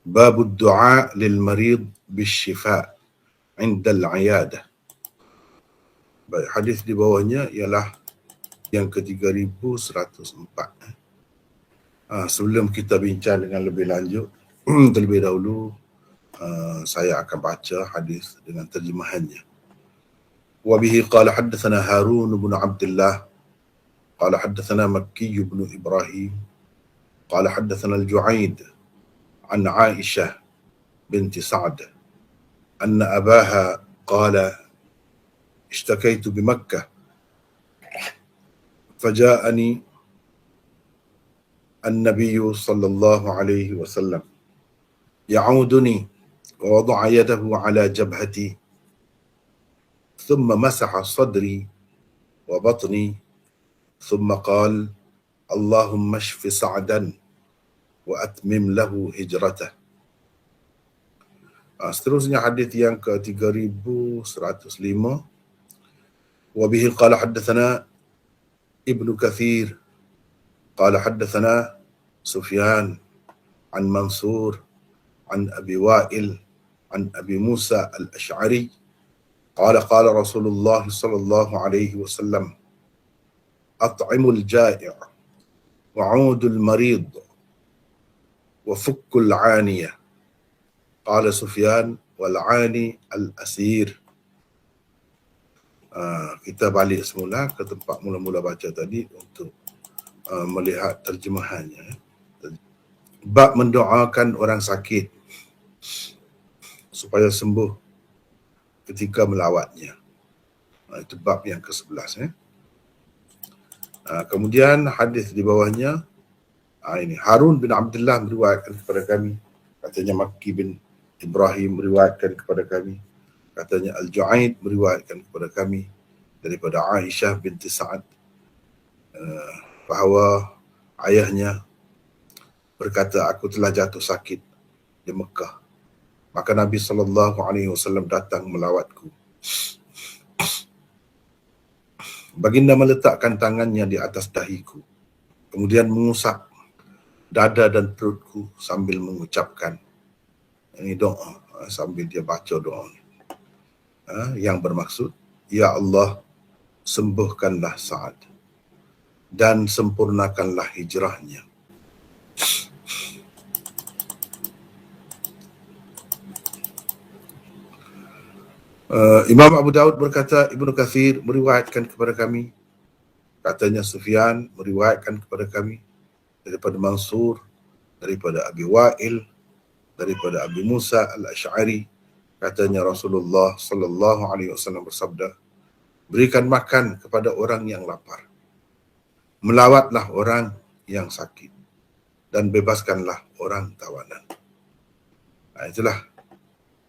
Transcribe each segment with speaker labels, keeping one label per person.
Speaker 1: Babud du'a lil marid bisyifa' inda al-'iyadah. Baik, hadis di bawahnya ialah yang ke-3104. Sebelum kita bincang dengan lebih lanjut, terlebih dahulu saya akan baca hadis dengan terjemahannya. Wa bihi qala haddatsana Harun bin Abdullah qala haddatsana Makki bin Ibrahim qala haddatsana al-Ju'aid an Aisyah binti Sa'd anna abaha qala اشتكيت بمكة فجاءني النبي صلى الله عليه وسلم يعودني ووضع يده على جبهتي ثم مسح صدري وبطني ثم قال اللهم اشف سعدا وأتمم له هجرته. Seterusnya hadis yang ke-3105. وبه قال حدثنا ابن كثير قال حدثنا سفيان عن منصور عن أبي وائل عن أبي موسى الأشعري قال قال رسول الله صلى الله عليه وسلم أطعم الجائع وعود المريض وفك العانية. قال سفيان والعاني الأسير. Kita balik semula ke tempat mula-mula baca tadi untuk melihat terjemahannya. Bab mendoakan orang sakit supaya sembuh ketika melawatnya. Itu bab yang ke-11. Kemudian hadis di bawahnya, ini Harun bin Abdullah meriwayatkan kepada kami, katanya Makki bin Ibrahim meriwayatkan kepada kami, katanya Al-Ju'aid meriwayatkan kepada kami daripada Aisyah binti Sa'd bahawa ayahnya berkata, aku telah jatuh sakit di Mekah, maka Nabi SAW datang melawatku. Baginda meletakkan tangannya di atas dahiku, kemudian mengusap dada dan perutku sambil mengucapkan ini doa, sambil dia baca doa yang bermaksud, ya Allah, sembuhkanlah Sa'ad dan sempurnakanlah hijrahnya. Imam Abu Daud berkata, Ibnu Katsir meriwayatkan kepada kami, katanya Sufyan meriwayatkan kepada kami daripada Mansur, daripada Abi Wa'il, daripada Abi Musa al-Ash'ari, katanya Rasulullah sallallahu alaihi wasallam bersabda, berikan makan kepada orang yang lapar, melawatlah orang yang sakit, dan bebaskanlah orang tawanan. Itulah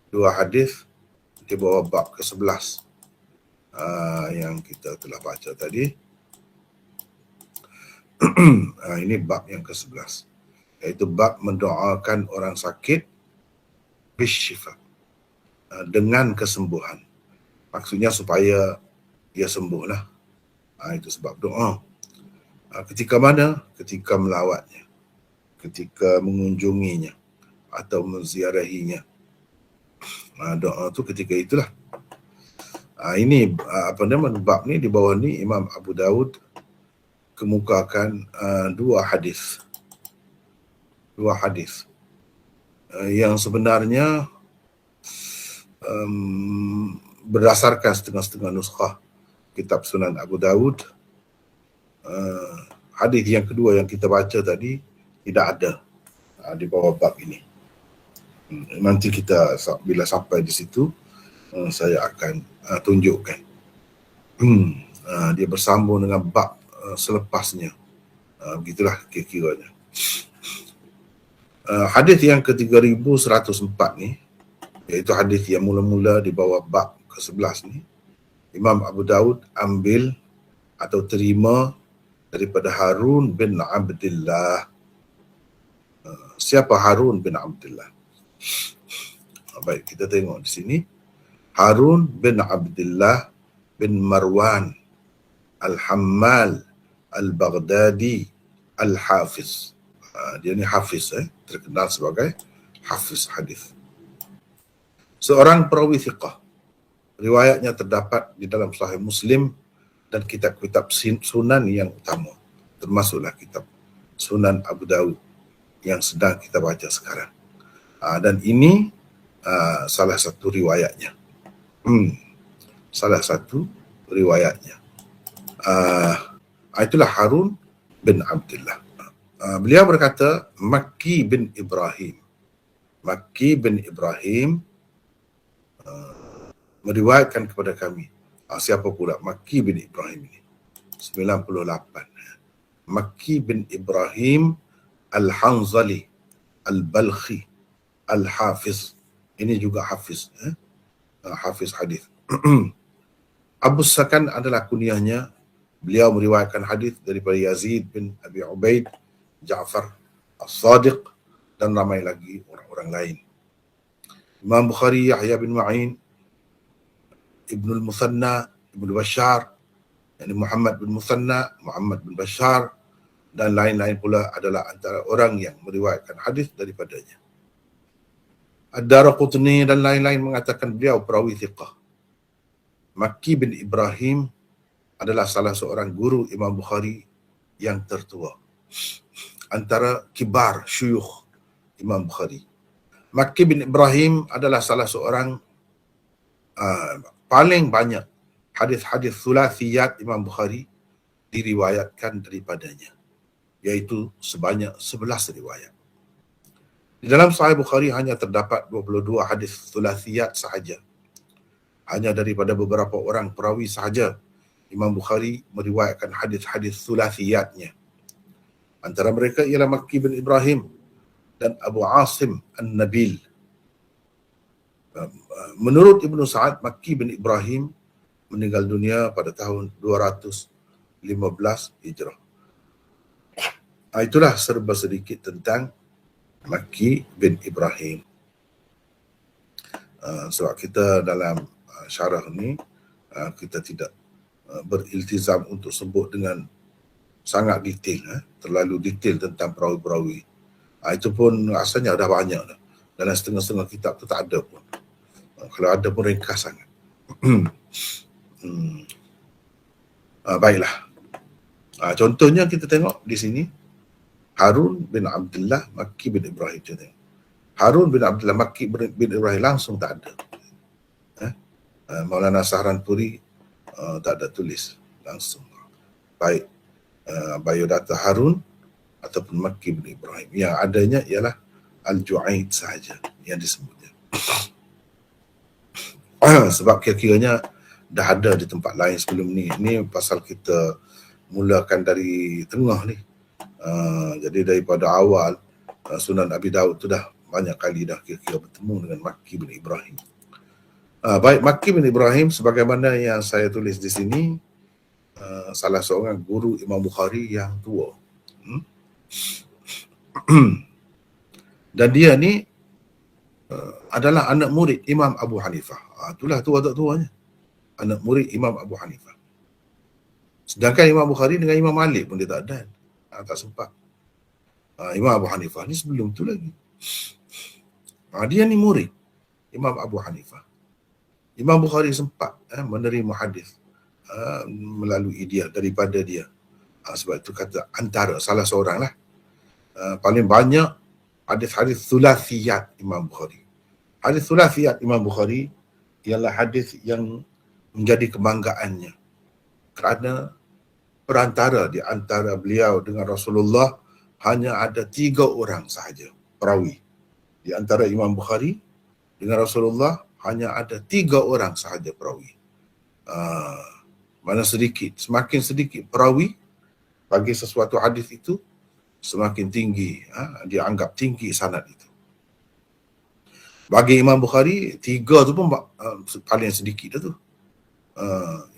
Speaker 1: dua hadis di bawah bab ke-11 yang kita telah baca tadi. Ini bab yang ke-11, iaitu bab mendoakan orang sakit bisyifa, dengan kesembuhan. Maksudnya supaya dia sembuhlah. Itu sebab doa. Ketika mana? Ketika melawatnya, ketika mengunjunginya atau menziarahinya. Doa tu ketika itulah. Ini bab ni, di bawah ni Imam Abu Daud kemukakan dua hadis yang sebenarnya berdasarkan setengah-setengah nuskah kitab Sunan Abu Daud, hadis yang kedua yang kita baca tadi tidak ada di bawah bab ini. Nanti kita bila sampai di situ saya akan tunjukkan. Dia bersambung dengan bab selepasnya. Begitulah kira-kiranya. Hadis yang ke-3104 ni, iaitu hadis yang mula-mula di bawah bab ke-11 ni, Imam Abu Daud ambil atau terima daripada Harun bin Abdullah. Siapa Harun bin Abdullah? Baik, kita tengok di sini. Harun bin Abdullah bin Marwan Al-Hammal Al-Baghdadi Al-Hafiz. Dia ni Hafiz, terkenal sebagai hafiz hadis. Seorang perawi thiqah, riwayatnya terdapat di dalam Sahih Muslim dan kitab-kitab sunan yang utama, termasuklah kitab Sunan Abu Dawud yang sedang kita baca sekarang. Dan ini salah satu riwayatnya. Salah satu riwayatnya. Itulah Harun bin Abdullah. Beliau berkata, Makki bin Ibrahim meriwayatkan kepada kami. Siapa pula Makki bin Ibrahim ini? 98. Makki bin Ibrahim Al-Hanzali Al-Balkhi Al-Hafiz. Ini juga hafiz, hafiz hadis. Abu Sakan adalah kunyahnya. Beliau meriwayatkan hadis daripada Yazid bin Abi Ubaid, Ja'far As-Sadiq dan ramai lagi orang-orang lain. Imam Bukhari, Yahya bin Ma'in, Ibnul Musanna, Ibnu Bashar, yani Muhammad bin Musanna, Muhammad bin Bashar dan lain-lain pula adalah antara orang yang meriwayatkan hadis daripadanya. Ad-Daraqutni dan lain-lain mengatakan beliau perawi thiqah. Makki bin Ibrahim adalah salah seorang guru Imam Bukhari yang tertua, antara kibar syuyukh Imam Bukhari. Makki bin Ibrahim adalah salah seorang paling banyak hadis-hadis thulathiyat Imam Bukhari diriwayatkan daripadanya, iaitu sebanyak 11 riwayat. Di dalam Sahih Bukhari hanya terdapat 22 hadis thulathiyat sahaja. Hanya daripada beberapa orang perawi sahaja Imam Bukhari meriwayatkan hadis-hadis thulathiyatnya. Antara mereka ialah Makki bin Ibrahim dan Abu Asim An-Nabil. Menurut Ibnu Sa'ad, Makki bin Ibrahim meninggal dunia pada tahun 215 Hijrah. Itulah serba sedikit tentang Makki bin Ibrahim. Sebab kita dalam syarah ni kita tidak beriltizam untuk sebut dengan sangat detail, terlalu detail tentang perawi-perawi. Itu pun asalnya dah banyak dah. Dalam setengah-setengah kitab tu tak ada pun. Kalau ada pun ringkas sangat. Baiklah. Contohnya kita tengok di sini Harun bin Abdullah Makki bin Ibrahim. Harun bin Abdullah Makki bin Ibrahim langsung tak ada. Maulana Sahranpuri tak ada tulis langsung. Baik biodata Harun ataupun Makki bin Ibrahim. Yang adanya ialah Al-Ju'aid sahaja yang disebutnya. Sebab kira-kiranya dah ada di tempat lain sebelum ni. Ini pasal kita mulakan dari tengah ni. Jadi daripada awal Sunan Abi Dawud tu dah banyak kali dah kira-kira bertemu dengan Makki bin Ibrahim. Baik, Makki bin Ibrahim sebagaimana yang saya tulis di sini, salah seorang guru Imam Bukhari yang tua. Dan dia ni adalah anak murid Imam Abu Hanifah. Itulah tua tak tuanya. Anak murid Imam Abu Hanifah. Sedangkan Imam Bukhari dengan Imam Malik pun dia tak ada. Tak sempat. Imam Abu Hanifah ni sebelum tu lagi. Dia ni murid Imam Abu Hanifah. Imam Bukhari sempat menerima hadis melalui dia, daripada dia. Sebab itu kata antara salah seorang lah. Paling banyak hadis-hadis thulathiyat Imam Bukhari. Hadis thulathiyat Imam Bukhari ialah hadis yang menjadi kebanggaannya. Kerana perantara di antara beliau dengan Rasulullah hanya ada 3 orang sahaja perawi. Di antara Imam Bukhari dengan Rasulullah hanya ada 3 orang sahaja perawi. Mana sedikit, semakin sedikit perawi bagi sesuatu hadis itu, semakin tinggi, dianggap tinggi sanad itu. Bagi Imam Bukhari, 3 tu pun paling sedikit dah tu.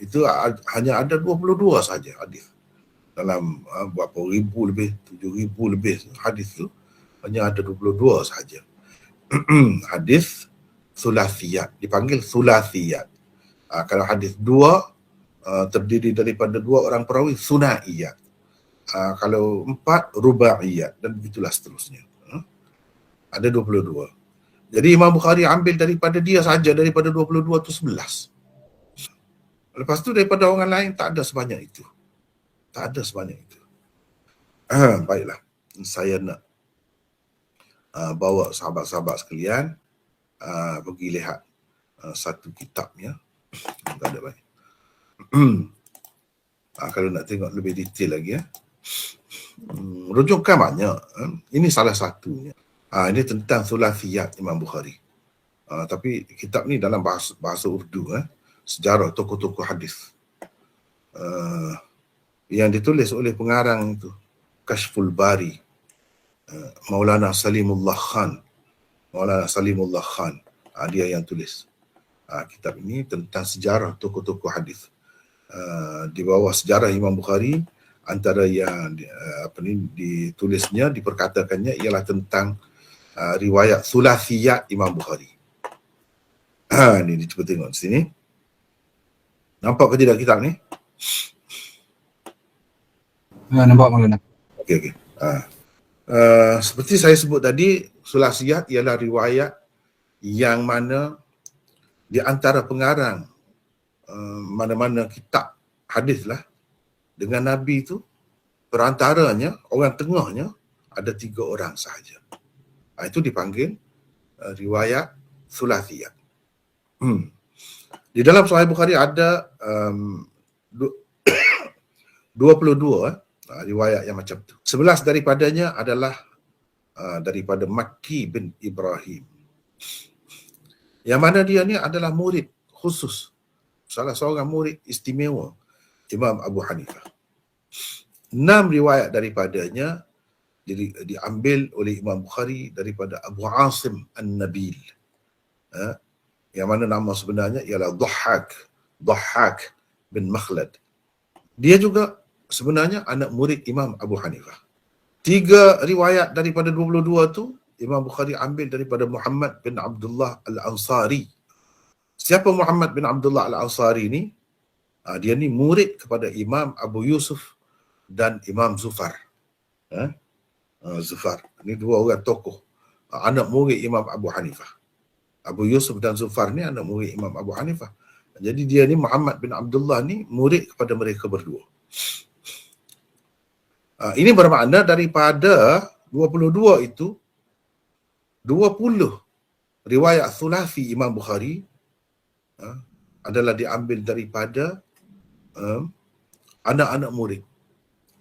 Speaker 1: Itu hanya ada 22 saja hadis. Dalam berapa ribu lebih, 7,000 lebih hadis tu, hanya ada 22 saja. Hadis thulathiyat, dipanggil thulathiyat. Kalau hadis 2 terdiri daripada 2 orang perawi, sunaiyat. Kalau 4 rubaiyat, dan begitulah seterusnya. Ada 22. Jadi Imam Bukhari ambil daripada dia saja, daripada 22 tu 11. Lepas tu daripada orang lain tak ada sebanyak itu. Tak ada sebanyak itu. Baiklah. Saya nak bawa sahabat-sahabat sekalian pergi lihat satu kitabnya. Tak ada baik. Kalau nak tengok lebih detail lagi rujukan banyak. Ini salah satunya. Ini tentang Thulathiyat Imam Bukhari. Tapi kitab ni dalam bahasa Urdu, sejarah tokoh-tokoh hadis. Yang ditulis oleh pengarang itu Kashful Bari, Maulana Salimullah Khan. Dia yang tulis kitab ini tentang sejarah tokoh-tokoh hadis. Di bawah sejarah Imam Bukhari, antara yang ditulisnya, diperkatakannya ialah tentang riwayat Thulathiyat Imam Bukhari. Ni cuba tengok di sini. Nampak ke tidak kitab ni?
Speaker 2: Nampak Maulana.
Speaker 1: Okey. Seperti saya sebut tadi, Thulathiyat ialah riwayat yang mana di antara pengarang mana-mana kitab hadis lah dengan Nabi tu, perantaranya, orang tengahnya ada 3 orang sahaja. Itu dipanggil riwayat Thulathiyat. Di dalam Sahih Bukhari ada 22 riwayat yang macam tu. 11 daripadanya adalah daripada Makki bin Ibrahim. Yang mana dia ni adalah murid khusus, salah seorang murid istimewa Imam Abu Hanifah. 6 riwayat daripadanya diambil oleh Imam Bukhari daripada Abu Asim An-Nabil. Yang mana nama sebenarnya ialah Dhahhak bin Makhlad. Dia juga sebenarnya anak murid Imam Abu Hanifah. 3 riwayat daripada 22 tu Imam Bukhari ambil daripada Muhammad bin Abdullah Al-Ansari. Siapa Muhammad bin Abdullah Al-Ansari ni? Dia ni murid kepada Imam Abu Yusuf dan Imam Zufar. Zufar. Ini 2 orang tokoh, anak murid Imam Abu Hanifah. Abu Yusuf dan Zufar ni anak murid Imam Abu Hanifah. Jadi dia ni, Muhammad bin Abdullah ni, murid kepada mereka berdua. Ini bermakna daripada 22 itu, 20 riwayat Thulathi Imam Bukhari adalah diambil daripada anak-anak murid.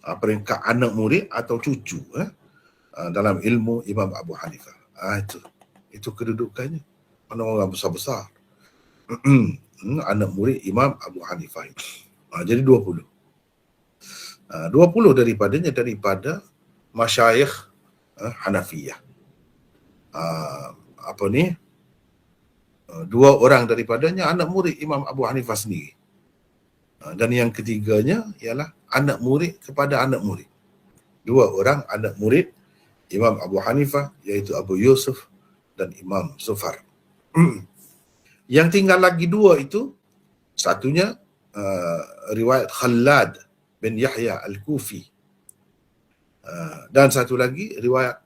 Speaker 1: Peringkat anak murid atau cucu dalam ilmu Imam Abu Hanifah. Itu kedudukannya. Mana orang besar-besar. Anak murid Imam Abu Hanifah. Jadi 20. 20 daripadanya daripada masyayikh Hanafiyah. 2 orang daripadanya anak murid Imam Abu Hanifah sendiri. Dan yang ketiganya ialah anak murid kepada anak murid. 2 orang anak murid Imam Abu Hanifah, iaitu Abu Yusuf dan Imam Zufar. Yang tinggal lagi 2 itu, satunya riwayat Khalad bin Yahya Al-Kufi, dan satu lagi riwayat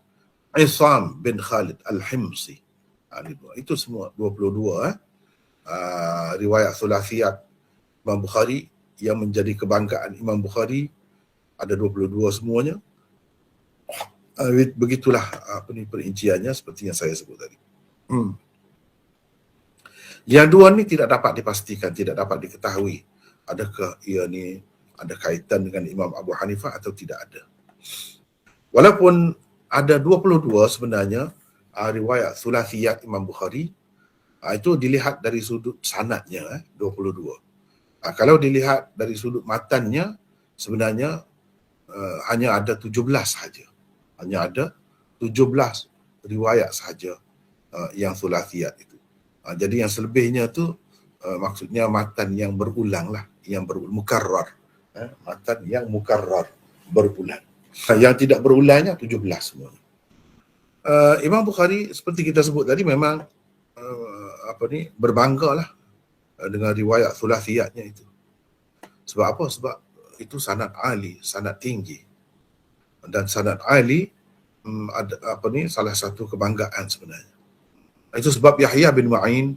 Speaker 1: Isam bin Khalid Al-Himsi. Itu semua 22 riwayat Thulathiyat Imam Bukhari yang menjadi kebanggaan Imam Bukhari. Ada 22 semuanya. Begitulah perinciannya seperti yang saya sebut tadi. Yang 2 ni tidak dapat dipastikan, tidak dapat diketahui adakah ia ni ada kaitan dengan Imam Abu Hanifah atau tidak ada. Walaupun ada 22 sebenarnya riwayat Thulathiyat Imam Bukhari, itu dilihat dari sudut sanadnya 22. Kalau dilihat dari sudut matannya, sebenarnya hanya ada 17 sahaja. Hanya ada 17 riwayat sahaja yang Thulathiyat itu. Jadi yang selebihnya tu maksudnya matan yang berulang lah, yang mukarrar. Matan yang mukarrar, berulang. Yang tidak berulangnya 17 semua. Imam Bukhari seperti kita sebut tadi memang berbanggalah dengan riwayat Thulathiyatnya itu. Sebab apa? Sebab itu sanad ali, sanad tinggi. Dan sanad ali ada salah satu kebanggaan sebenarnya. Itu sebab Yahya bin Ma'in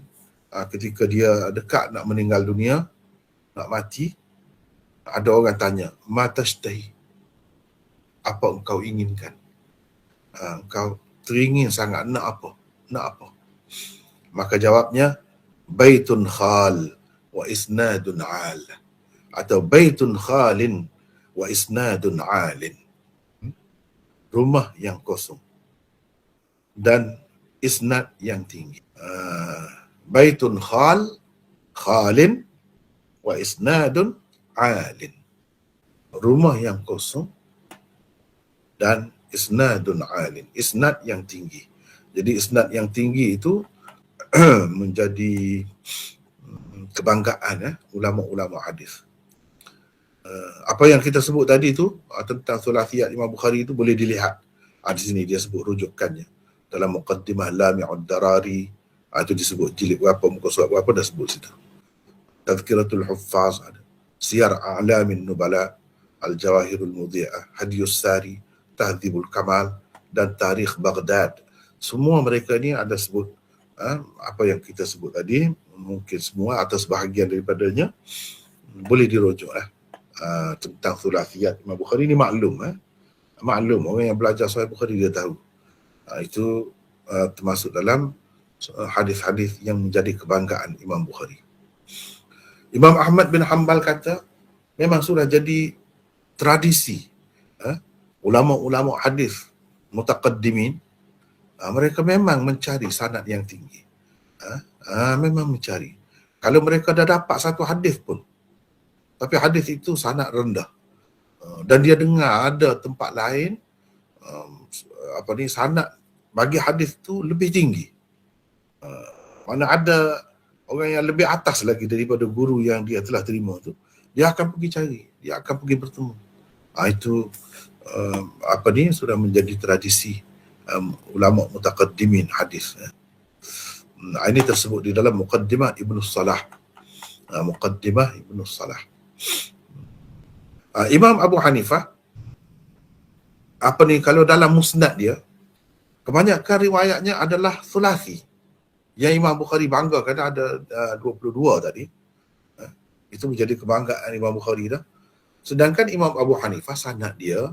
Speaker 1: ketika dia dekat nak meninggal dunia, nak mati, ada orang tanya, "Ma tashtahi?" Apa engkau inginkan? Engkau teringin sangat nak apa? Nak apa? Maka jawabnya, "Baitun khal wa isnadun al." Atau baitun khalin wa isnadun alin. Rumah yang kosong dan isnad yang tinggi. Baitun khalin wa isnadun alin. Rumah yang kosong dan isnadun alin. Isnad yang tinggi. Jadi isnad yang tinggi itu menjadi kebanggaan ulama-ulama hadis. Apa yang kita sebut tadi tu tentang Thulathiyat Imam Bukhari itu boleh dilihat. Di sini dia sebut rujukannya. Dalam Muqaddimah Lami'ud Darari, itu disebut jilid berapa, muka surat berapa, dah sebut situ. Tazkiratul Huffaz ada. Siyar A'lamin Nubala, Al-Jawahirul Mudhi'ah, Hadiyus Sari, Tahdzibul Kamal dan Tarikh Baghdad. Semua mereka ni ada sebut apa yang kita sebut tadi, mungkin semua atau sebahagian daripadanya boleh dirujuk tentang Thulathiyat Imam Bukhari ni maklum. Maklum, orang yang belajar Sahih Bukhari dia tahu. Itu termasuk dalam hadis-hadis yang menjadi kebanggaan Imam Bukhari. Imam Ahmad bin Hanbal kata memang sudah jadi tradisi ulama-ulama hadis mutaqaddimin, mereka memang mencari sanad yang tinggi. Memang mencari. Kalau mereka dah dapat satu hadis pun, tapi hadis itu sanad rendah, dan dia dengar ada tempat lain sanad bagi hadis tu lebih tinggi, mana ada orang yang lebih atas lagi daripada guru yang dia telah terima tu, dia akan pergi cari, dia akan pergi bertemu. Itu sudah menjadi tradisi ulama mutaqaddimin hadis. Ini tersebut di dalam Muqaddimah Ibnu Salah. Muqaddimah Ibnu Salah. Imam Abu Hanifah kalau dalam musnad dia, kebanyakan riwayatnya adalah thulathi. Yang Imam Bukhari bangga kerana ada 22 tadi. Itu menjadi kebanggaan Imam Bukhari dah. Sedangkan Imam Abu Hanifah sanad dia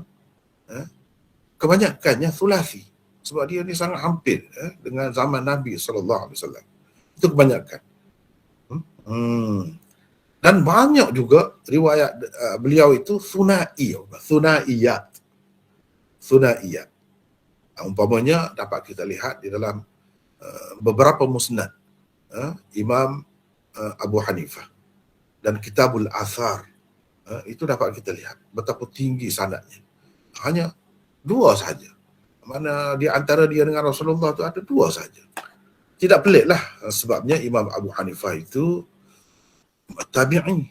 Speaker 1: kebanyakannya thulathi. Sebab dia ni sangat hampir dengan zaman Nabi SAW. Itu kebanyakan. Dan banyak juga riwayat beliau itu thunaiyat. Umpamanya dapat kita lihat di dalam beberapa musnad Imam Abu Hanifah dan Kitabul Athar, itu dapat kita lihat betapa tinggi sanadnya. Hanya 2 saja. Mana di antara dia dengan Rasulullah tu ada 2 saja. Tidak peliklah sebabnya Imam Abu Hanifah itu tabi'i.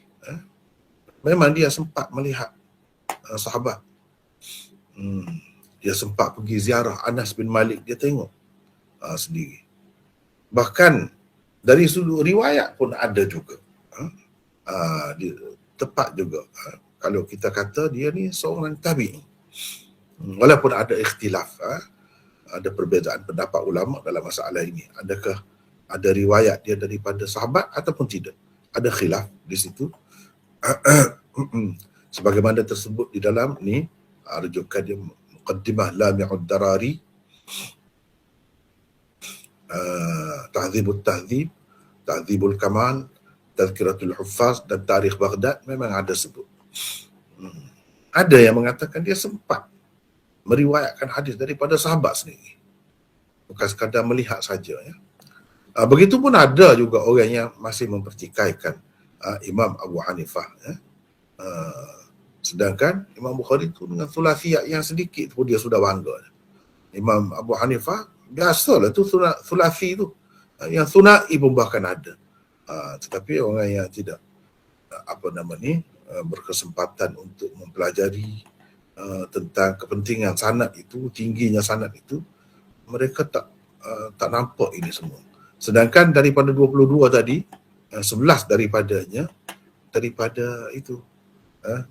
Speaker 1: Memang dia sempat melihat sahabat. Dia sempat pergi ziarah Anas bin Malik, dia tengok sendiri. Bahkan dari sudut riwayat pun ada juga. Tepat juga kalau kita kata dia ni seorang tabi'i. Walaupun ada ikhtilaf, ada perbezaan pendapat ulama dalam masalah ini. Adakah ada riwayat dia daripada sahabat ataupun tidak? Ada khilaf di situ. Sebagaimana tersebut di dalam ni rujukan dia Muqaddimah Lami'ud Darari, Tahdzibut Tahdzib, Tahdzibul Kamal, Tazkiratul Huffaz dan Tarikh Baghdad memang ada sebut. Ada yang mengatakan dia sempat meriwayatkan hadis daripada sahabat sendiri, bukan sekadar melihat saja. Begitupun ada juga orang yang masih mempertikaikan Imam Abu Hanifah. Sedangkan Imam Bukhari itu dengan thulathiyat yang sedikit pun dia sudah bangga. Imam Abu Hanifah biasalah tu thulathi tu, yang thunai pun bahkan ada. Tetapi orang yang tidak berkesempatan untuk mempelajari tentang kepentingan sanad itu, tingginya sanad itu, mereka tak nampak ini semua. Sedangkan daripada 22 tadi, 11 daripadanya daripada itu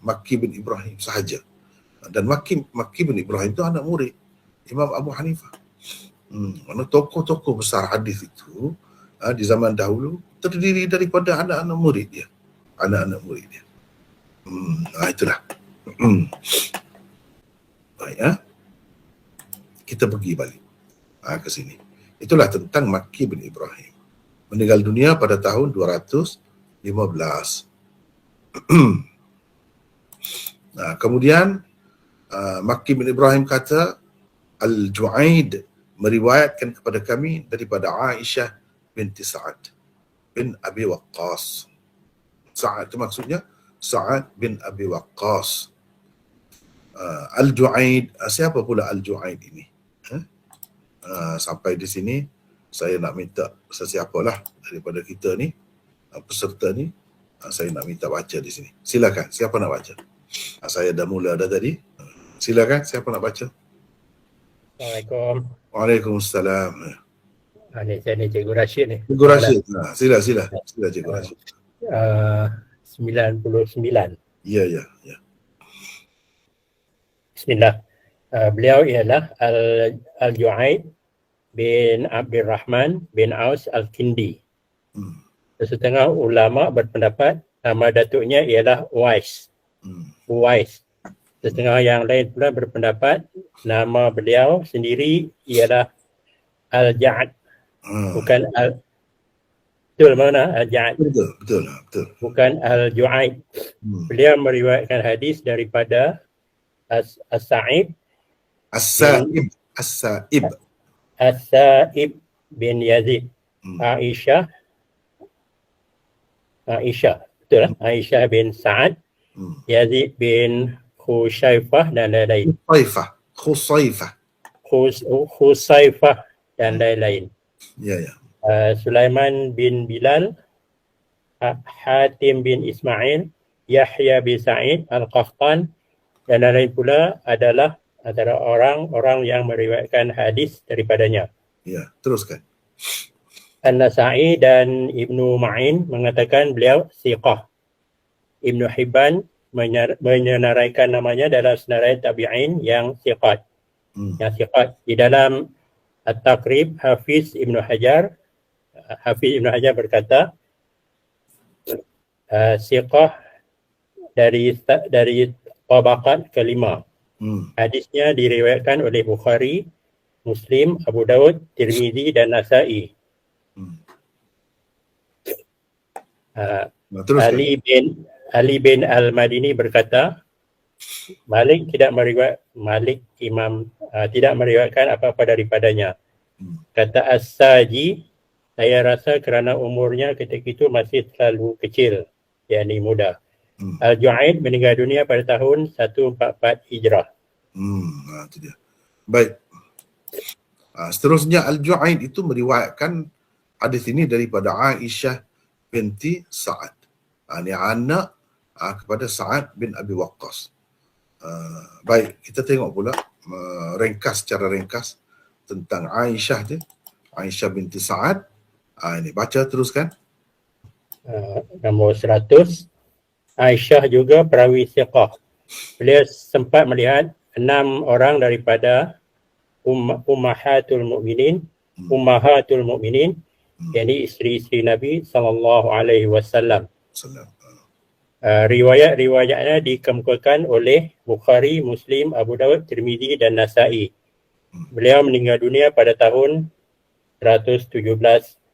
Speaker 1: Makki bin Ibrahim sahaja. Dan Makki bin Ibrahim itu anak murid Imam Abu Hanifah. Mana tokoh-tokoh besar hadis itu di zaman dahulu terdiri daripada anak-anak murid dia. Itulah. Baik, kita pergi balik ke sini. Itulah tentang Makki bin Ibrahim. Meninggal dunia pada tahun 215. Kemudian Makki bin Ibrahim kata, Al-Ju'aid meriwayatkan kepada kami daripada Aisyah binti Sa'ad bin Abi Waqqas. Sa'ad itu maksudnya Sa'ad bin Abi Waqqas. Al-Ju'aid, siapa pula Al-Ju'aid ini? Sampai di sini saya nak minta sesiapalah daripada kita ni, peserta ni, saya nak minta baca di sini. Silakan, siapa nak baca? Saya dah mula dah tadi. Silakan, siapa nak baca?
Speaker 3: Assalamualaikum.
Speaker 1: Waalaikumsalam.
Speaker 3: Saya ni Cikgu Rashid ni.
Speaker 1: Cikgu Rashid. Sila Cikgu Rashid.
Speaker 3: 99.
Speaker 1: Ya.
Speaker 3: Bismillah. Beliau ialah Al-Ju'aid bin Abdul Rahman bin Aus Al-Kindi. Setengah ulama berpendapat nama datuknya ialah Uwais. Setengah yang lain pula berpendapat nama beliau sendiri ialah Al-Ja'ad. Bukan betul mana Al-Ja'ad?
Speaker 1: Betul.
Speaker 3: Bukan Al-Ju'aid. Beliau meriwayatkan hadis daripada As-Sa'ib bin Yazid. Aisyah, betul lah? Aisyah bin Sa'ad, Yazid bin Khusaifah dan lain-lain. Khusaifah dan lain-lain.
Speaker 1: Ya.
Speaker 3: Sulaiman bin Bilal, Hatim bin Ismail, Yahya bin Sa'id Al-Qahtan dan lain-lain pula adalah antara orang-orang yang meriwayatkan hadis daripadanya.
Speaker 1: Ya, teruskan.
Speaker 3: An-Nasa'i dan Ibnu Ma'in mengatakan beliau siqah. Ibnu Hibban menyenaraikan namanya dalam senarai tabi'in yang siqat. Di dalam At-Taqrib, Hafiz Ibnu Hajar berkata siqah dari tabaqat kelima. Hadisnya diriwayatkan oleh Bukhari, Muslim, Abu Daud, Tirmizi dan Nasa'i. Ali bin Al-Madini berkata, Malik tidak meriwayatkan apa-apa daripadanya. Kata As-Saji, saya rasa kerana umurnya ketika itu masih terlalu kecil, yakni muda. Al-Ju'aid meninggal dunia pada tahun 144 Hijrah.
Speaker 1: Itu dia. Baik. Seterusnya Al-Ju'aid itu meriwayatkan hadis ini daripada Aisyah binti Sa'ad. Ini anak kepada Sa'ad bin Abi Waqqas. Baik, kita tengok pula secara ringkas tentang Aisyah tu. Aisyah binti Sa'ad. Ini baca teruskan.
Speaker 3: Nombor 100. Aisyah juga perawi siqah. Beliau sempat melihat 6 orang daripada ummahatul mukminin, yakni isteri-isteri Nabi SAW. Riwayat-riwayatnya dikemukakan oleh Bukhari, Muslim, Abu Daud, Tirmizi dan Nasa'i. Beliau meninggal dunia pada tahun 117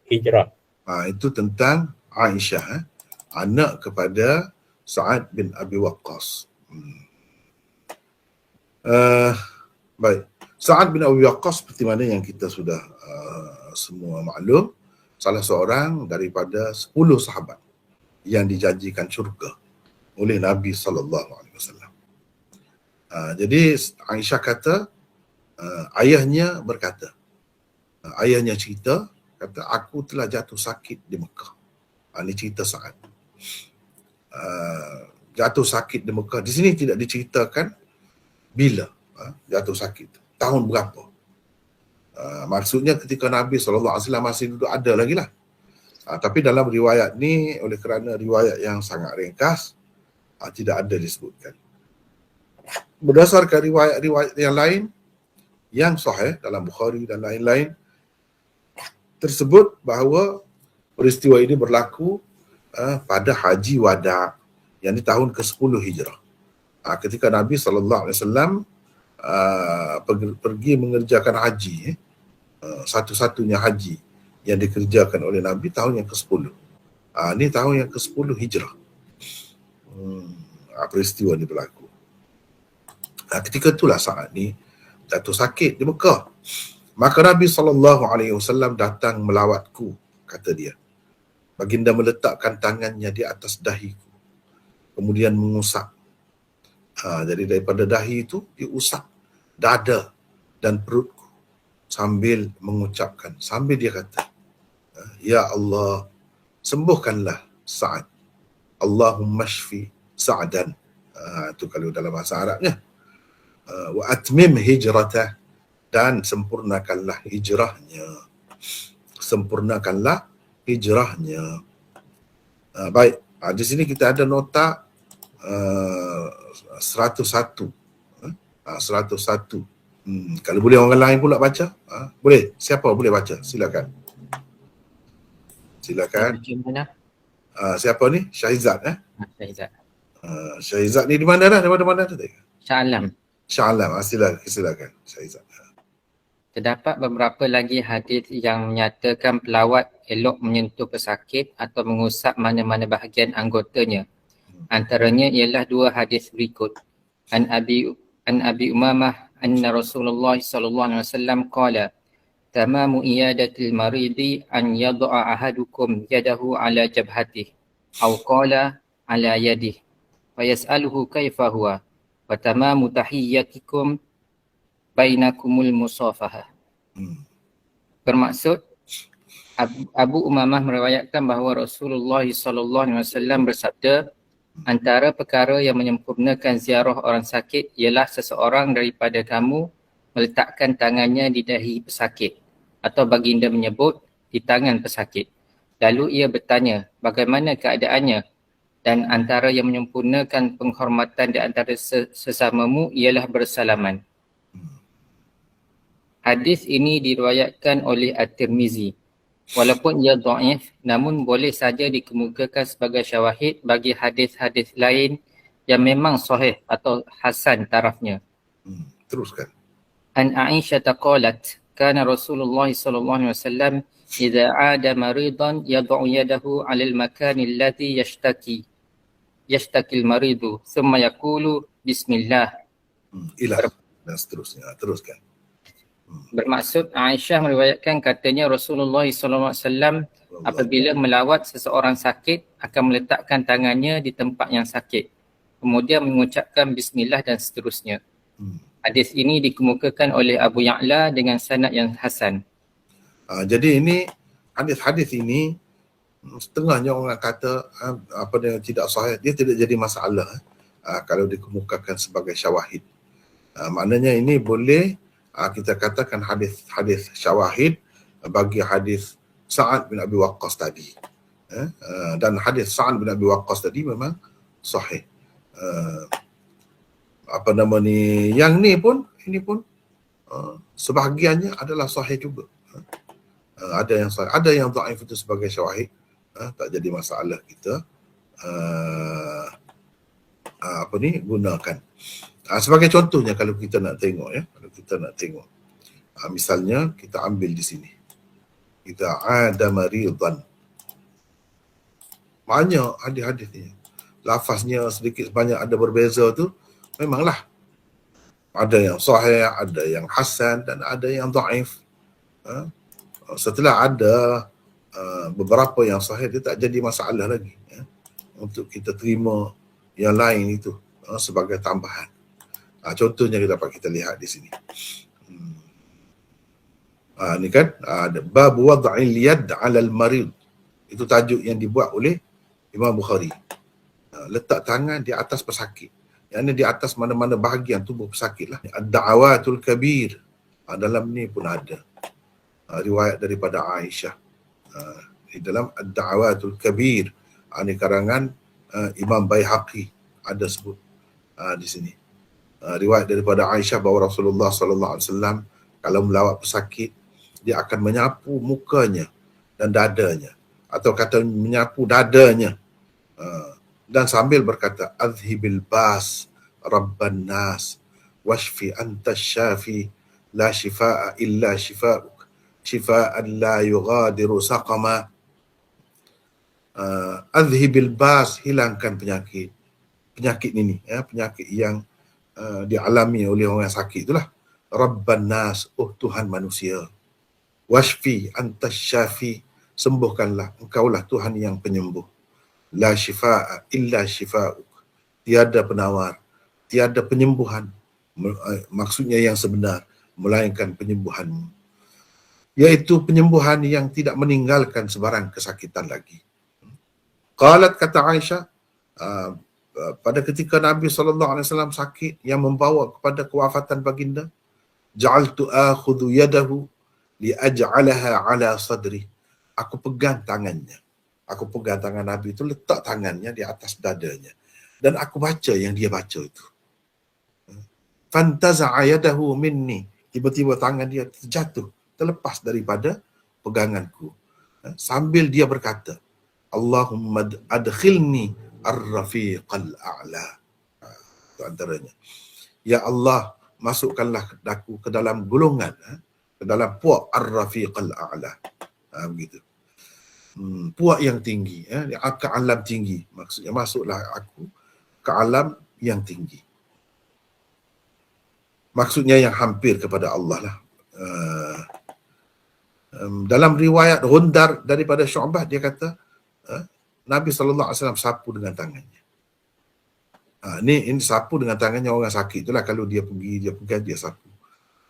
Speaker 3: Hijrah.
Speaker 1: Itu tentang Aisyah, anak kepada Sa'ad bin Abi Waqqas. Baik. Sa'ad bin Abi Waqqas seperti mana yang kita sudah semua maklum, salah seorang daripada 10 sahabat yang dijanjikan syurga oleh Nabi SAW. Jadi Aisyah kata, ayahnya berkata, ayahnya cerita, kata aku telah jatuh sakit di Mekah. Ini cerita Sa'ad. Jatuh sakit di Mekah. Di sini tidak diceritakan bila jatuh sakit, tahun berapa. Maksudnya ketika Nabi SAW masih duduk ada lagi lah. Tapi dalam riwayat ni, oleh kerana riwayat yang sangat ringkas, tidak ada disebutkan. Berdasarkan riwayat-riwayat yang lain, yang sahih dalam Bukhari dan lain-lain tersebut bahawa peristiwa ini berlaku pada Haji Wada, yang di tahun ke-10 Hijrah. Ketika Nabi SAW pergi mengerjakan haji, satu-satunya haji yang dikerjakan oleh Nabi tahun yang ke-10. Ini tahun yang ke-10 Hijrah. Peristiwa ini berlaku. Ketika itulah saat ni jatuh sakit di Mekah. Maka Nabi SAW datang melawatku, kata dia. Baginda meletakkan tangannya di atas dahiku, kemudian mengusap. Jadi daripada dahi itu diusap dada dan perutku sambil mengucapkan, sambil dia kata, Ya Allah, sembuhkanlah Sa'ad. Allahumma shfi Sa'dan. Itu kalau dalam bahasa Arabnya. Wa atmim hijratah, dan sempurnakanlah hijrahnya. Sempurnakanlah hijrahnya. Baik, di sini kita ada nota 101. 101. Kalau boleh orang lain pula baca, boleh. Siapa boleh baca? Silakan. Siapa ni? Syahizat.
Speaker 4: Syahizat.
Speaker 1: Syahizat ni di mana dah? Daripada mana tu?
Speaker 4: Shah Alam.
Speaker 1: Shah Alam. Silakan. Syahizat.
Speaker 4: Terdapat beberapa lagi hadis yang menyatakan pelawat elok menyentuh pesakit atau mengusap mana-mana bahagian anggotanya. Antaranya ialah dua hadis berikut. An Abi Umamah anna Rasulullah sallallahu alaihi wasallam qala tamamu iyadatil maridi an yad'a ahadukum yadahu ala jabhatihi aw qala ala yadihi wa yas'aluhu kaifa huwa wa tamamu tahiyyatikum bainakumul musafahah. Bermaksud Abu Umamah meriwayatkan bahawa Rasulullah SAW bersabda, antara perkara yang menyempurnakan ziarah orang sakit ialah seseorang daripada kamu meletakkan tangannya di dahi pesakit, atau baginda menyebut di tangan pesakit. Lalu ia bertanya, bagaimana keadaannya? Dan antara yang menyempurnakan penghormatan di antara sesamamu ialah bersalaman. Hadis ini diriwayatkan oleh At-Tirmizi. Walaupun ia dhaif, namun boleh saja dikemukakan sebagai syawahid bagi hadis-hadis lain yang memang sahih atau hasan tarafnya.
Speaker 1: Teruskan.
Speaker 4: An Aisyah qalat, kana Rasulullah sallallahu alaihi wasallam idza 'ada maridan yad'u yadahu 'ala al-makan alladhi yashtaki al-maridu thumma yaqulu bismillah.
Speaker 1: Ilah dan seterusnya. Teruskan.
Speaker 4: Bermaksud Aisyah meriwayatkan katanya Rasulullah SAW apabila melawat seseorang sakit akan meletakkan tangannya di tempat yang sakit, kemudian mengucapkan bismillah dan seterusnya. Hadis ini dikemukakan oleh Abu Ya'la dengan sanad yang hasan.
Speaker 1: Jadi ini hadis ini setengahnya orang kata apa yang tidak sahih, dia tidak jadi masalah kalau dikemukakan sebagai syawahid. Maknanya ini boleh kita katakan hadis syawahid bagi hadis Sa'ad bin Abi Waqqas tadi. Dan hadis Sa'ad bin Abi Waqqas tadi memang sahih. Yang ini pun sebahagiannya adalah sahih juga. Ada yang sahih, ada yang dhaif itu sebagai syawahid. Tak jadi masalah kita gunakan. Sebagai contohnya kalau kita nak tengok misalnya kita ambil di sini. Kita ada maridan. Banyak hadis ni. Lafaznya sedikit sebanyak ada berbeza tu, memanglah. Ada yang sahih, ada yang hasan dan ada yang dhaif. Setelah ada beberapa yang sahih, dia tak jadi masalah lagi untuk kita terima yang lain itu sebagai tambahan. Contohnya dapat kita lihat di sini. Ni kan ada bab wad'il yad 'ala al-marid. Itu tajuk yang dibuat oleh Imam Bukhari. Letak tangan di atas pesakit. Yang ini di atas mana-mana bahagian tubuh pesakit lah. Ad-da'awatul kabir. Dalam ni pun ada riwayat daripada Aisyah. Di dalam Ad-da'awatul kabir. Ini karangan Imam Baihaqi ada sebut di sini. Riwayat daripada Aisyah bahawa Rasulullah sallallahu alaihi wasallam Kalau melawat pesakit, dia akan menyapu mukanya dan dadanya, atau kata menyapu dadanya, dan sambil berkata, azhibil bas rabban nas washfi anta syafi la shifaa illa shifauk shifaan la yughadiru saqama. Azhibil bas, hilangkan penyakit ini, penyakit yang dialami oleh orang yang sakit itulah. Rabban nas, oh Tuhan manusia. Washfi anta syafi, sembuhkanlah, engkaulah Tuhan yang penyembuh. La shifaa illa shifauk, tiada penawar, tiada penyembuhan, maksudnya yang sebenar, melainkan penyembuhanmu, iaitu penyembuhan yang tidak meninggalkan sebarang kesakitan lagi. Qalat, kata Aisyah, pada ketika Nabi SAW sakit yang membawa kepada kewafatan baginda, ja'altu akhudhu yadahu li'aj'alaha ala sadri, aku pegang tangannya. Aku pegang tangan Nabi itu, letak tangannya di atas dadanya, dan aku baca yang dia baca itu. Fantaza'a yadahu minni, tiba-tiba tangan dia terjatuh, terlepas daripada peganganku, sambil dia berkata, Allahumma adkhilni ar-rafiqal a'la. Itu antaranya. Ya Allah, masukkanlah aku ke dalam golongan, ke dalam puak ar-rafiqal a'la. Begitu. Puak yang tinggi, ke alam tinggi. Maksudnya masuklah aku ke alam yang tinggi. Maksudnya yang hampir kepada Allah lah. Dalam riwayat Gundar daripada Syu'bah, dia kata Nabi SAW sapu dengan tangannya. Ini sapu dengan tangannya orang sakit itulah, kalau dia pergi, dia pegang, dia sapu.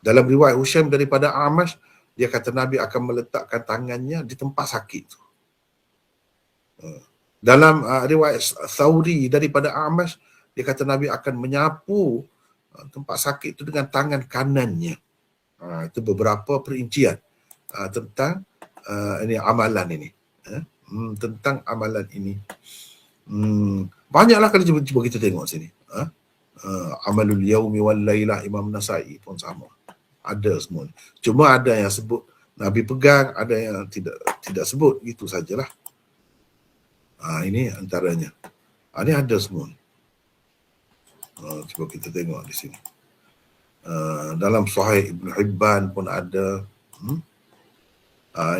Speaker 1: Dalam riwayat Husaim daripada Amash, dia kata Nabi akan meletakkan tangannya di tempat sakit itu. Dalam riwayat Thawri daripada Amash, dia kata Nabi akan menyapu tempat sakit itu dengan tangan kanannya. Itu beberapa perincian tentang ini amalan ini. Tentang amalan ini. Banyaklah kalau cuba kita tengok sini. Amalul yaumi wal lailah Imam Nasai pun sama. Ada semua. Cuma ada yang sebut Nabi pegang, ada yang tidak sebut, gitu sajalah. Ini antaranya. Ini ada semua. Cuba kita tengok di sini. Dalam Sahih Ibn Hibban pun ada.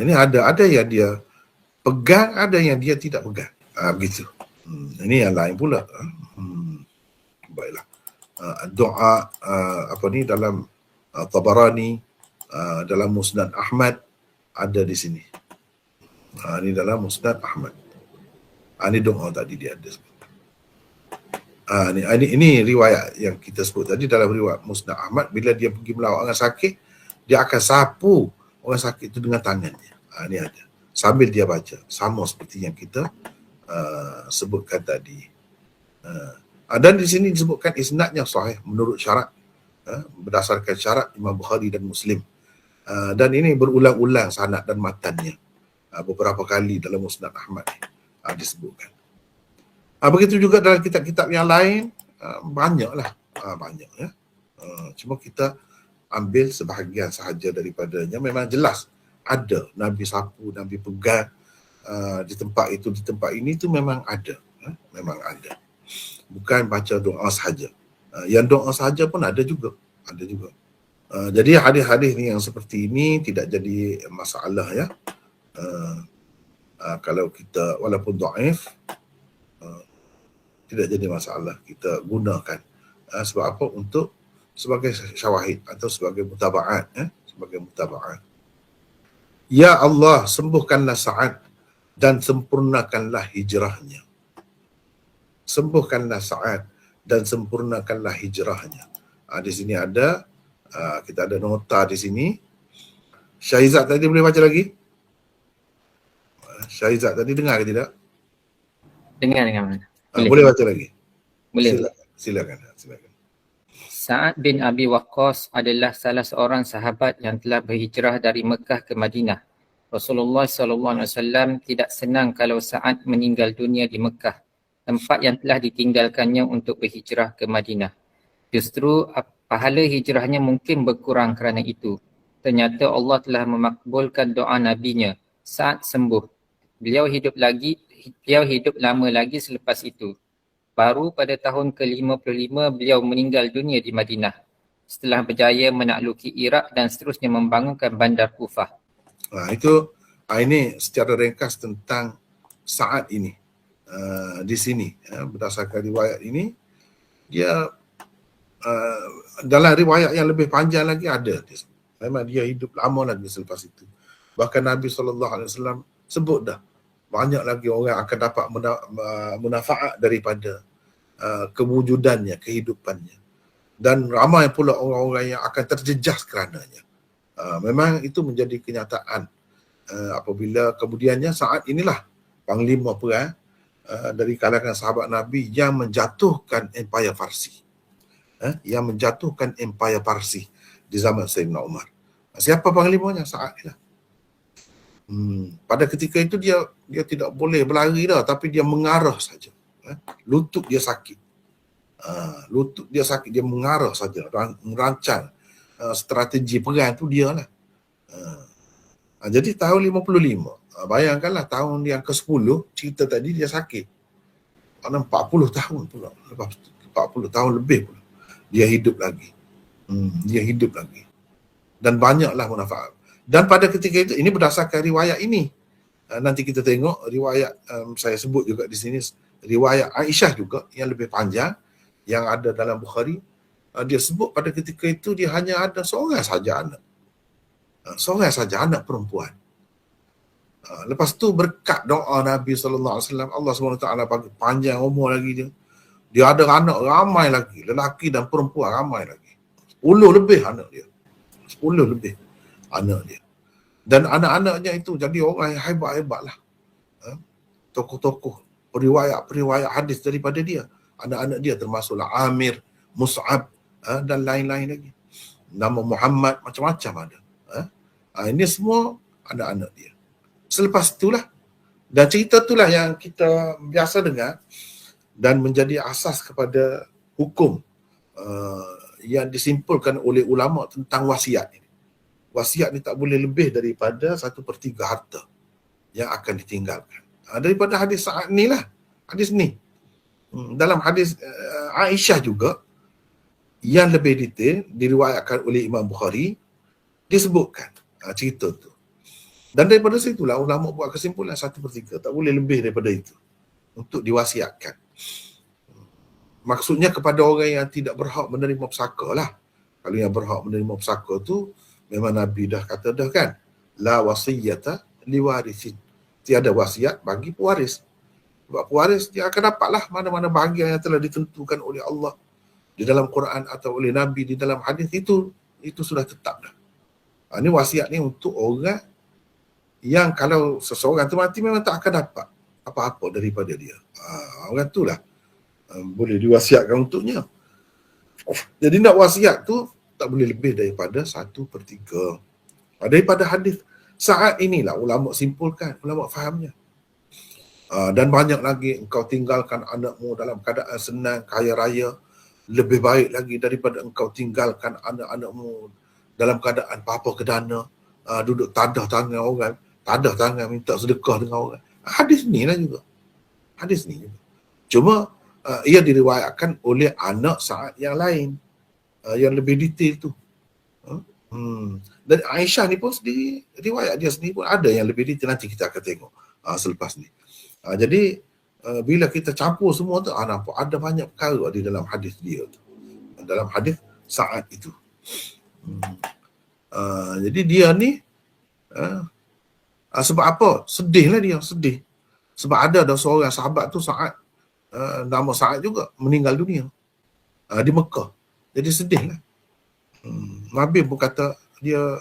Speaker 1: Ini ada yang dia pegang, ada yang dia tidak pegang. Begitu. Ini yang lain pula. Baiklah. Doa dalam Tabarani, dalam Musnad Ahmad ada di sini. Ini dalam Musnad Ahmad. Ini doa tadi dia ada. Ini riwayat yang kita sebut tadi dalam riwayat Musnad Ahmad, bila dia pergi melawat orang sakit, dia akan sapu orang sakit itu dengan tangannya. Ini ada. Sambil dia baca, sama seperti yang kita sebutkan tadi. Dan di sini disebutkan isnadnya sahih menurut syarat, berdasarkan syarat Imam Bukhari dan Muslim. Dan ini berulang-ulang sanad dan matannya. Beberapa kali dalam Musnad Ahmad disebutkan. Begitu juga dalam kitab-kitab yang lain, banyaklah. Banyak ya. Cuma kita ambil sebahagian sahaja daripadanya. Memang jelas ada Nabi sapu, Nabi pegang di tempat itu, di tempat ini, itu memang ada. Memang ada. Bukan baca doa sahaja. Yang doa sahaja pun ada juga. Ada juga. Jadi hadis-hadis ni yang seperti ini tidak jadi masalah ya. Kalau kita walaupun dhaif, tidak jadi masalah kita gunakan. Sebab apa? Untuk sebagai syawahid atau sebagai mutaba'at. Sebagai mutaba'at. Ya Allah, sembuhkanlah Sa'ad dan sempurnakanlah hijrahnya. Sembuhkanlah Sa'ad dan sempurnakanlah hijrahnya. Di sini ada, kita ada nota di sini. Syahizat tadi boleh baca lagi? Syahizat tadi dengar ke tidak?
Speaker 4: Dengar.
Speaker 1: Boleh baca lagi?
Speaker 4: Boleh.
Speaker 1: Silakan.
Speaker 4: Sa'ad bin Abi Waqqas adalah salah seorang sahabat yang telah berhijrah dari Mekah ke Madinah. Rasulullah SAW tidak senang kalau Sa'ad meninggal dunia di Mekah, tempat yang telah ditinggalkannya untuk berhijrah ke Madinah. Justru pahala hijrahnya mungkin berkurang kerana itu. Ternyata Allah telah memakbulkan doa Nabi-Nya saat sembuh. Beliau hidup lama lagi selepas itu. Baru pada tahun ke-55 beliau meninggal dunia di Madinah setelah berjaya menakluki Iraq dan seterusnya membangunkan bandar Kufah.
Speaker 1: Ini secara ringkas tentang Sa'ad ini. Di sini berdasarkan riwayat ini, dia dalam riwayat yang lebih panjang lagi ada. Memang dia hidup lama lagi selepas itu. Bahkan Nabi SAW sebut dah, banyak lagi orang akan dapat munafaat daripada kewujudannya, kehidupannya. Dan ramai pula orang-orang yang akan terjejas kerananya. Memang itu menjadi kenyataan apabila kemudiannya saat inilah panglima perang dari kalangan sahabat Nabi yang menjatuhkan Empire Parsi. Yang menjatuhkan Empire Parsi di zaman Sayyidina Umar. Siapa panglimanya? Sa'ad lah. Pada ketika itu dia tidak boleh berlari dah, tapi dia mengarah saja. Lutut dia sakit. Dia mengarah saja, merancang strategi perang tu dia lah. Jadi tahun 55, bayangkanlah tahun yang ke-10 cerita tadi dia sakit. 40 tahun pula, lepas 40 tahun lebih pula dia hidup lagi. Dan banyaklah manfaat. Dan pada ketika itu, ini berdasarkan riwayat ini. Nanti kita tengok riwayat saya sebut juga di sini, riwayat Aisyah juga yang lebih panjang yang ada dalam Bukhari. Dia sebut pada ketika itu dia hanya ada seorang saja anak. Seorang saja anak perempuan. Lepas tu berkat doa Nabi SAW, Allah SWT bagi panjang umur lagi dia. Dia ada anak ramai lagi, lelaki dan perempuan ramai lagi. 10 lebih anak dia. 10 lebih anak dia. Dan anak-anaknya itu jadi orang yang hebat-hebat lah. Tokoh-tokoh, periwayat hadis daripada dia. Anak-anak dia termasuklah Amir, Mus'ab dan lain-lain lagi. Nama Muhammad, macam-macam ada. Ini semua anak-anak dia. Selepas itulah, dan cerita itulah yang kita biasa dengar dan menjadi asas kepada hukum yang disimpulkan oleh ulama tentang wasiat ini. Wasiat ni tak boleh lebih daripada 1/3 harta yang akan ditinggalkan. Daripada hadis Sa'ad ni lah, hadis ni. Dalam hadis Aisyah juga yang lebih detail diriwayatkan oleh Imam Bukhari, disebutkan cerita tu. Dan daripada situlah ulama buat kesimpulan 1/3, tak boleh lebih daripada itu untuk diwasiatkan. Maksudnya kepada orang yang tidak berhak menerima pusaka lah. Kalau yang berhak menerima pusaka tu, memang Nabi dah kata dah kan, la wasiyata liwarisin. Tiada wasiat bagi pewaris. Sebab pewaris dia akan dapatlah mana-mana bahagian yang telah ditentukan oleh Allah di dalam Quran atau oleh Nabi di dalam hadis itu sudah tetap dah. Ini wasiat ni untuk orang yang kalau seseorang tu mati memang tak akan dapat apa-apa daripada dia. Orang tu lah boleh diwasiatkan untuknya. Jadi nak wasiat tu tak boleh lebih daripada 1/3. Daripada hadis Sa'ad inilah ulama simpulkan, ulama fahamnya. Dan banyak lagi, engkau tinggalkan anakmu dalam keadaan senang, kaya raya, lebih baik lagi daripada engkau tinggalkan anak-anakmu dalam keadaan apa kedana, duduk tadah tangan orang, tadah tangan minta sedekah dengan orang. Hadis ni lah juga. Hadis ni juga. Cuma ia diriwayatkan oleh anak Sa'ad yang lain, yang lebih detail tu. Dan Aisyah ni pun sendiri, riwayat dia sendiri pun ada yang lebih detail, nanti kita akan tengok selepas ni. Jadi bila kita campur semua tu, nampak ada banyak perkara di dalam hadis dia tu, dalam hadis Sa'ad itu. Jadi dia ni sebab apa? Sedihlah dia, sedih. Sebab ada seorang sahabat tu Sa'ad, nama Sa'ad juga, meninggal dunia di Mekah. Jadi sedihlah. Nabi pun kata dia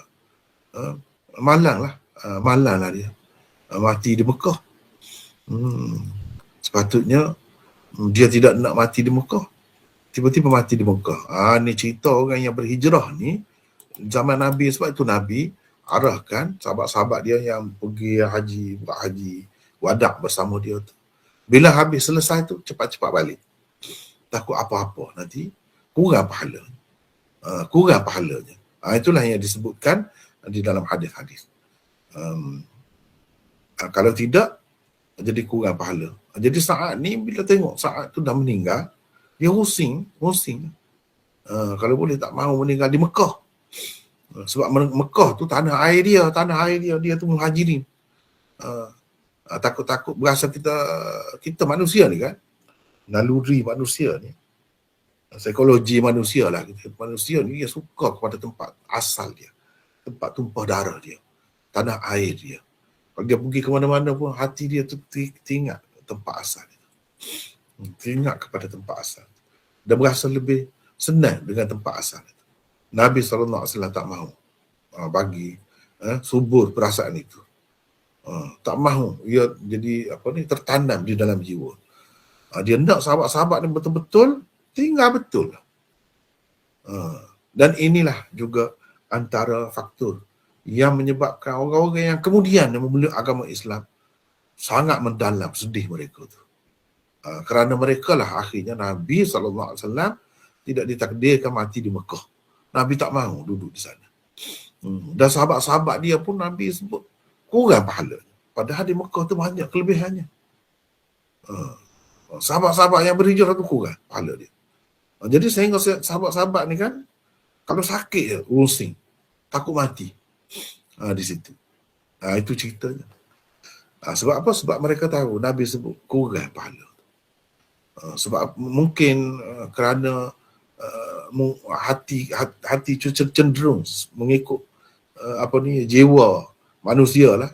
Speaker 1: malang lah dia mati di Mekah. Sepatutnya dia tidak nak mati di Mekah, tiba-tiba mati di Mekah. Ni cerita orang yang berhijrah ni zaman Nabi. Sebab itu Nabi arahkan sahabat-sahabat dia yang pergi haji, buat haji wadah bersama dia tu, bila habis selesai tu cepat-cepat balik, takut apa-apa nanti kurang pahalanya. Itulah yang disebutkan di dalam hadis-hadis. Kalau tidak, jadi kurang pahala. Jadi Sa'ad ni bila tengok Sa'ad tu dah meninggal, dia pusing. Kalau boleh tak mahu meninggal di Mekah. Sebab Mekah tu tanah air dia tu muhajirin. Takut-takut berasa kita manusia ni kan, naluri manusia ni, psikologi manusia lah. Manusia ni dia suka kepada tempat asal dia, tempat tumpah darah dia, tanah air dia. Kalau dia pergi ke mana-mana pun hati dia tu teringat tempat asal dia. Teringat kepada tempat asal. Dan berasa lebih senang dengan tempat asal itu. Nabi SAW tak mahu bagi subur perasaan itu. Tak mahu ia jadi tertanam di dalam jiwa. Dia nak sahabat-sahabat ni betul-betul tinggal betul. Dan inilah juga antara faktor yang menyebabkan orang-orang yang kemudian memeluk agama Islam sangat mendalam sedih mereka tu. Kerana mereka lah akhirnya Nabi SAW tidak ditakdirkan mati di Mekah. Nabi tak mahu duduk di sana. Dan sahabat-sahabat dia pun Nabi sebut kurang pahala. Padahal di Mekah tu banyak kelebihannya. Sahabat-sahabat yang berhijrah tu kurang pahala dia. Jadi sehingga sahabat-sahabat ni kan, kalau sakit je, pusing, takut mati. Di situ. Itu ceritanya. Sebab apa? Sebab mereka tahu Nabi sebut kurang pahala. Sebab mungkin kerana hati cenderung mengikut jiwa manusia lah.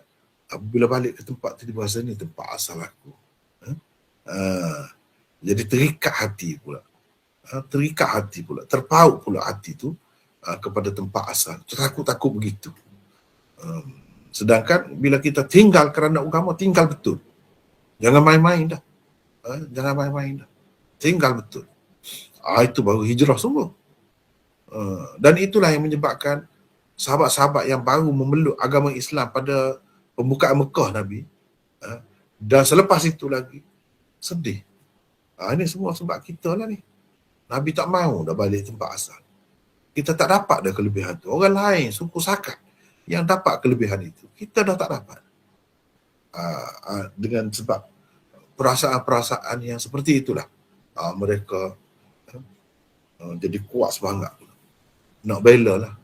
Speaker 1: Bila balik ke tempat tu dia berasa ni tempat asal aku. Jadi terikat hati pula. Terpaut pula hati tu kepada tempat asal. Takut-takut begitu. Sedangkan bila kita tinggal kerana agama, tinggal betul. Jangan main-main dah. Tinggal betul. Itu baru hijrah sungguh. Dan itulah yang menyebabkan sahabat-sahabat yang baru memeluk agama Islam pada pembukaan Mekah Nabi, dan selepas itu lagi sedih. Ini semua sebab kita lah ni. Nabi tak mahu dah balik tempat asal. Kita tak dapat dah kelebihan tu. Orang lain, suku Sakat yang dapat kelebihan itu, kita dah tak dapat. Dengan sebab perasaan-perasaan yang seperti itulah, mereka jadi kuat semangat, nak bela lah,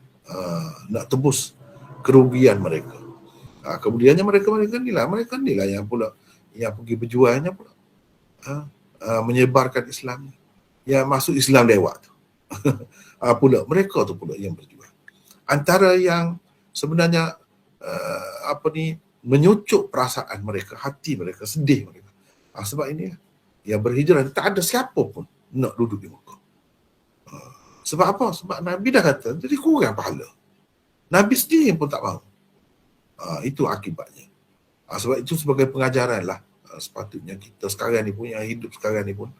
Speaker 1: nak tebus kerugian mereka. Kemudiannya mereka ni lah yang pergi berjuangnya pula, menyebarkan Islam, yang masuk Islam lewat tu. Pula mereka tu pula yang berjuang. Antara yang sebenarnya menyucuk perasaan mereka, hati mereka, sedih mereka. Sebab ini yang berhijrah tak ada siapa pun nak duduk di Mekah. Sebab apa? Sebab Nabi dah kata jadi kurang pahala. Nabi sendiri pun tak mahu. Itu akibatnya. Sebab itu sebagai pengajaran lah, sepatutnya kita sekarang ni pun, yang hidup sekarang ni pun,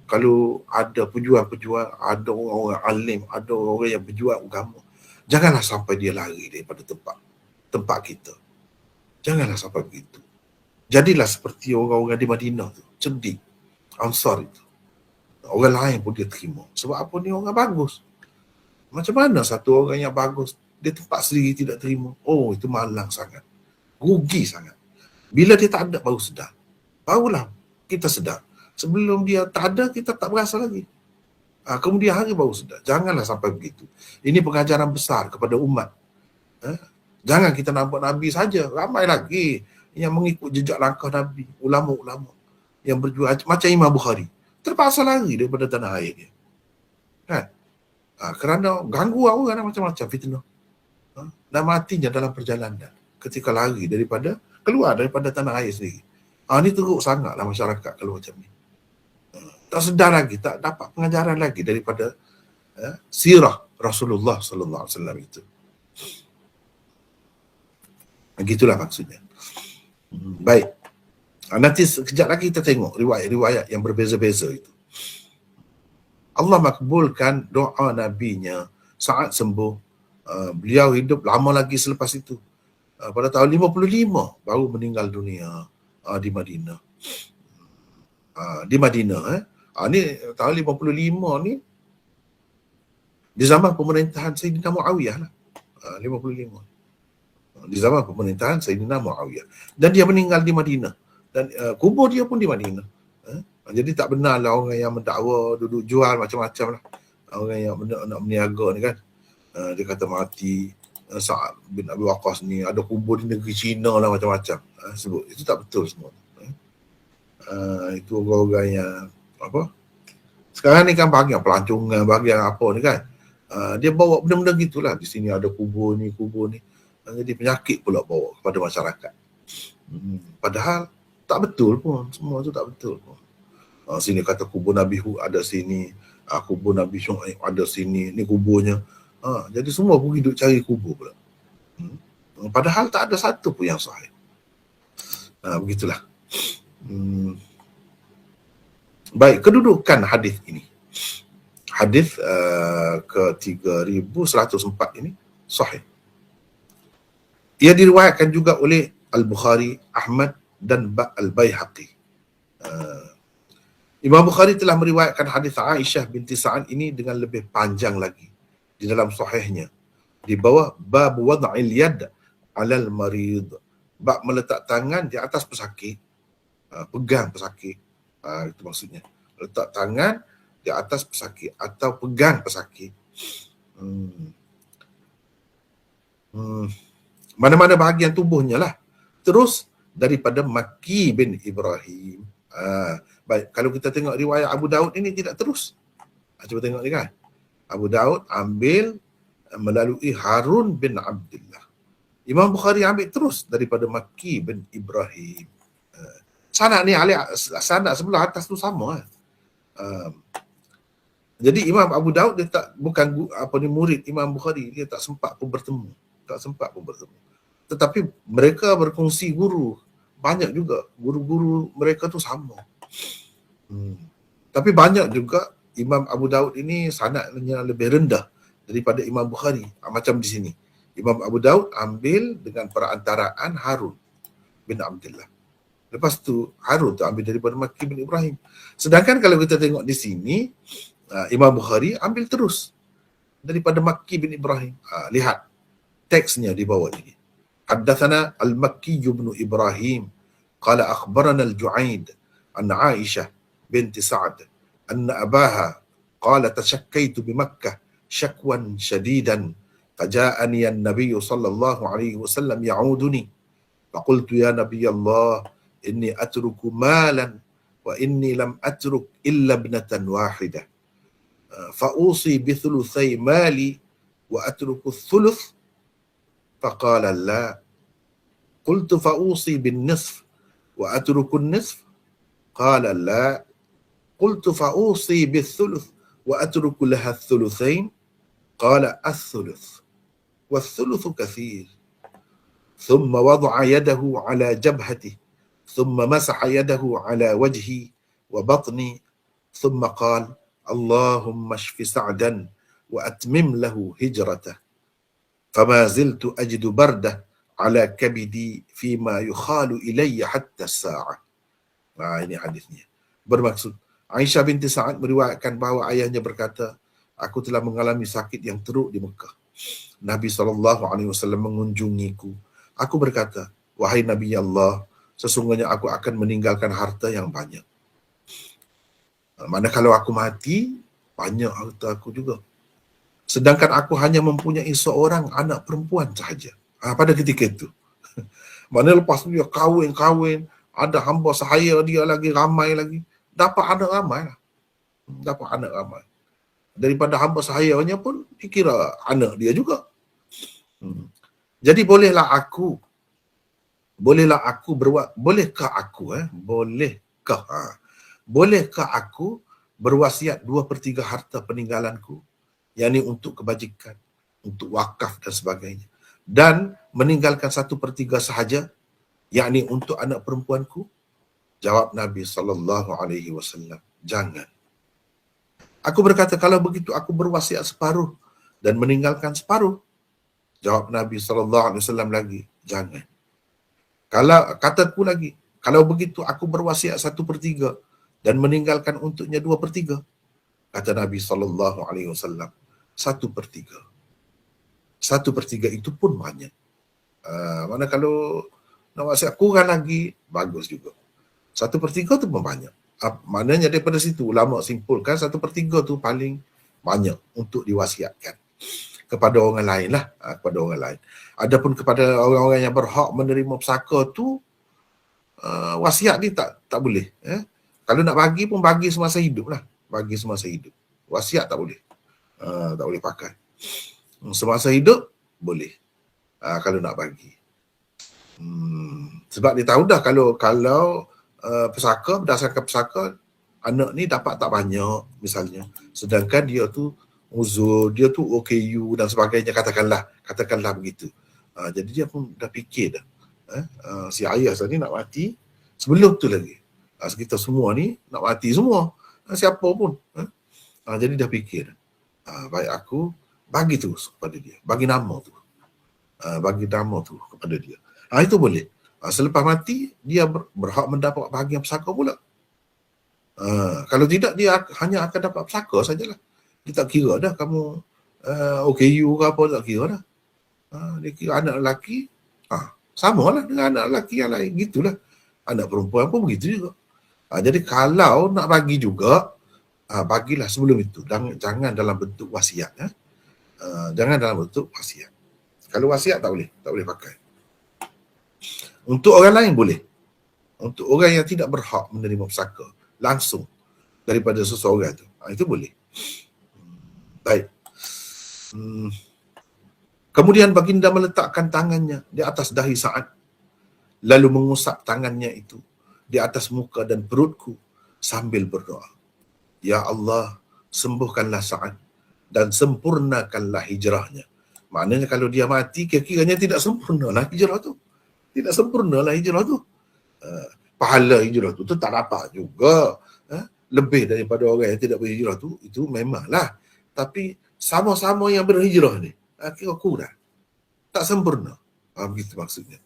Speaker 1: kalau ada pejuang-pejuang, ada orang-orang alim, ada orang yang berjuang agama, janganlah sampai dia lari daripada tempat kita. Janganlah sampai begitu. Jadilah seperti orang-orang di Madinah tu, cerdik, Ansar itu. Orang lain pun dia terima. Sebab apa? Ni orang bagus. Macam mana satu orang yang bagus, dia tempat sendiri tidak terima? Oh, itu malang sangat. Rugi sangat. Bila dia tak ada, baru sedar. Barulah kita sedar. Sebelum dia tak ada, kita tak berasa lagi. Kemudian hari baru sedar. Janganlah sampai begitu. Ini pengajaran besar kepada umat. Jangan kita nampak Nabi saja. Ramai lagi yang mengikut jejak langkah Nabi. Ulama-ulama yang berjuang. Macam Imam Bukhari. Terpaksa lari daripada tanah air dia. Kan? Kerana ganggu orang macam-macam fitnah. Dan matinya dalam perjalanan. Ketika lari keluar daripada tanah air sendiri. Ini teruk sangatlah masyarakat kalau macam ni. Tak sedar lagi, tak dapat pengajaran lagi daripada sirah Rasulullah sallallahu alaihi wasallam itu. Begitulah maksudnya. Baik. Nanti sekejap lagi kita tengok riwayat-riwayat yang berbeza-beza itu. Allah makbulkan doa Nabi-Nya saat sembuh. Beliau hidup lama lagi selepas itu. Pada tahun 55 baru meninggal dunia di Madinah. Ni tahun 55 ni di zaman pemerintahan Sayyidina Muawiyah lah. 55. di zaman pemerintahan Sayyidina Muawiyah, dan dia meninggal di Madinah, dan kubur dia pun di Madinah. Jadi tak benar lah orang yang mendakwa duduk jual macam-macam lah, orang yang nak meniaga ni kan. Dia kata mati Sa'ad bin Abi Waqqas ni ada kubur di negeri China lah macam-macam, sebut. Itu tak betul semua. Itu orang-orang yang apa, sekarang ni kan bahagian pelancongan, bahagian apa ni kan, dia bawa benda-benda gitulah. Di sini ada kubur ni, jadi penyakit pula bawa kepada masyarakat. Padahal tak betul pun, semua tu tak betul pun. Sini kata kubur Nabi Hud ada sini, kubur Nabi Syuaib ada sini, ni kuburnya. Jadi semua pergi duduk cari kubur pula. Padahal tak ada satu pun yang sahih. Begitulah. Baik, kedudukan hadis ini. Hadis ke-3104 ini sahih. Ia diriwayatkan juga oleh Al-Bukhari, Ahmad dan Al-Baihaqi. Imam Bukhari telah meriwayatkan hadis Aisyah binti Sa'ad ini dengan lebih panjang lagi di dalam sahihnya, di bawah bab wad'il yad 'alal marid, bab meletak tangan di atas pesakit, pegang pesakit. Itu maksudnya, letak tangan di atas pesakit atau pegang pesakit. Mana-mana bahagian tubuhnya lah. Terus daripada Makki bin Ibrahim. Baik, kalau kita tengok riwayat Abu Daud ini tidak terus. Cuba tengok ni kan. Abu Daud ambil melalui Harun bin Abdullah. Imam Bukhari ambil terus daripada Makki bin Ibrahim. Sanad ni sanad sebelah atas tu sama. Jadi Imam Abu Daud dia tak, bukan murid Imam Bukhari, dia tak sempat pun bertemu. Tetapi mereka berkongsi guru. Banyak juga guru-guru mereka tu sama. Tapi banyak juga Imam Abu Daud ini sanadnya lebih rendah daripada Imam Bukhari. Macam di sini. Imam Abu Daud ambil dengan perantaraan Harun bin Abdullah. Lepas tu Harun tu ambil daripada Makki bin Ibrahim. Sedangkan kalau kita tengok di sini, Imam Bukhari ambil terus daripada Makki bin Ibrahim. Lihat teksnya di bawah ini. Haddatsana Al-Makki bin Ibrahim qala akhbarana Al-Ju'aid an Aisyah binti Sa'ad anna abaha qala tashakkaitu bi Makkah shakwan shadidan faja'ani an-nabiy sallallahu alaihi wasallam ya'uduni faqultu ya nabiy Allah inni atruku malan wa inni lam atruk illa ibnatan wahidah fa'usi bi thulutsay mali wa atruku thuluth faqala la qultu fa'usi bin nisf wa atruku an-nisf qala la qultu fa'usi bil thuluth wa atruku laha ath-thuluthain qala ath-thuluth wath-thuluthu kathir thumma wada'a yadahu ala jabhatihi thumma masaha yadahu ala wajhi wa batni thumma qala Allahumma shfi Sa'dan wa atmim lahu hijratah fama ziltu ajidu bardah ala kabidi fima yukhalu ilayya hatta as-sa'ah. Ini hadisnya. Bermaksud Aisyah binti Sa'ad meriwayatkan bahawa ayahnya berkata, aku telah mengalami sakit yang teruk di Mekah. Nabi SAW mengunjungiku. Aku berkata, wahai Nabi Allah, sesungguhnya aku akan meninggalkan harta yang banyak. Mana kalau aku mati, banyak harta aku juga. Sedangkan aku hanya mempunyai seorang anak perempuan sahaja. Pada ketika itu. Mana lepas dia kahwin, ada hamba sahaya dia lagi, ramai lagi. Dapat anak ramai lah. Daripada hamba sahayanya pun dikira anak dia juga. Jadi bolehkah aku berwasiat 2/3 harta peninggalanku, yakni untuk kebajikan, untuk wakaf dan sebagainya, dan meninggalkan 1/3 sahaja, yakni untuk anak perempuanku? Jawab Nabi SAW, jangan. Aku berkata, kalau begitu aku berwasiat separuh dan meninggalkan separuh. Jawab Nabi SAW lagi, jangan. Kataku lagi, kalau begitu aku berwasiat 1/3 dan meninggalkan untuknya 2/3. Kata Nabi SAW, 1/3. 1/3 itu pun banyak. Mana kalau nak wasiat kurang lagi, bagus juga. 1/3 tu pun banyak. Maknanya daripada situ ulama simpulkan 1/3 tu paling banyak untuk diwasiatkan kepada orang lain lah, kepada orang lain. Adapun kepada orang-orang yang berhak menerima pusaka tu, wasiat ni tak boleh. Kalau nak bagi pun bagi semasa hidup lah, bagi semasa hidup. Wasiat tak boleh, tak boleh pakai. Semasa hidup boleh, kalau nak bagi. Sebab dia tahu dah kalau pesaka, berdasarkan pesaka, anak ni dapat tak banyak misalnya, sedangkan dia tu uzur, dia tu OKU dan sebagainya, katakanlah begitu. Jadi dia pun dah fikir dah, si ayah tadi nak mati sebelum tu lagi. Kita semua ni nak mati semua, siapa pun. Jadi dah fikir, baik aku bagi tu kepada dia, bagi nama tu, kepada dia. Itu boleh. Selepas mati dia berhak mendapat bahagian pusaka pula. Kalau tidak, dia hanya akan dapat pusaka sajalah. Dia tak kira dah kamu OKU ke apa, tak kira dah. Dia kira anak lelaki, sama lah dengan anak lelaki yang lain, gitulah. Anak perempuan pun begitu juga. Jadi kalau nak bagi juga, bagilah sebelum itu. Jangan dalam bentuk wasiat. Jangan dalam bentuk wasiat. Kalau wasiat tak boleh pakai. Untuk orang lain boleh. Untuk orang yang tidak berhak menerima pusaka langsung daripada seseorang tu, itu boleh. Baik. Kemudian baginda meletakkan tangannya di atas dahi Sa'ad, lalu mengusap tangannya itu di atas muka dan perutku sambil berdoa, Ya Allah, sembuhkanlah Sa'ad dan sempurnakanlah hijrahnya. Maknanya kalau dia mati, kira-kiranya tidak sempurnalah hijrah tu. Tidak sempurnalah hijrah tu. Pahala hijrah tu tak dapat juga. Lebih daripada orang yang tidak berhijrah tu, itu memanglah. Tapi sama-sama yang berhijrah ni, kira kurang. Tak sempurna. Begitu maksudnya.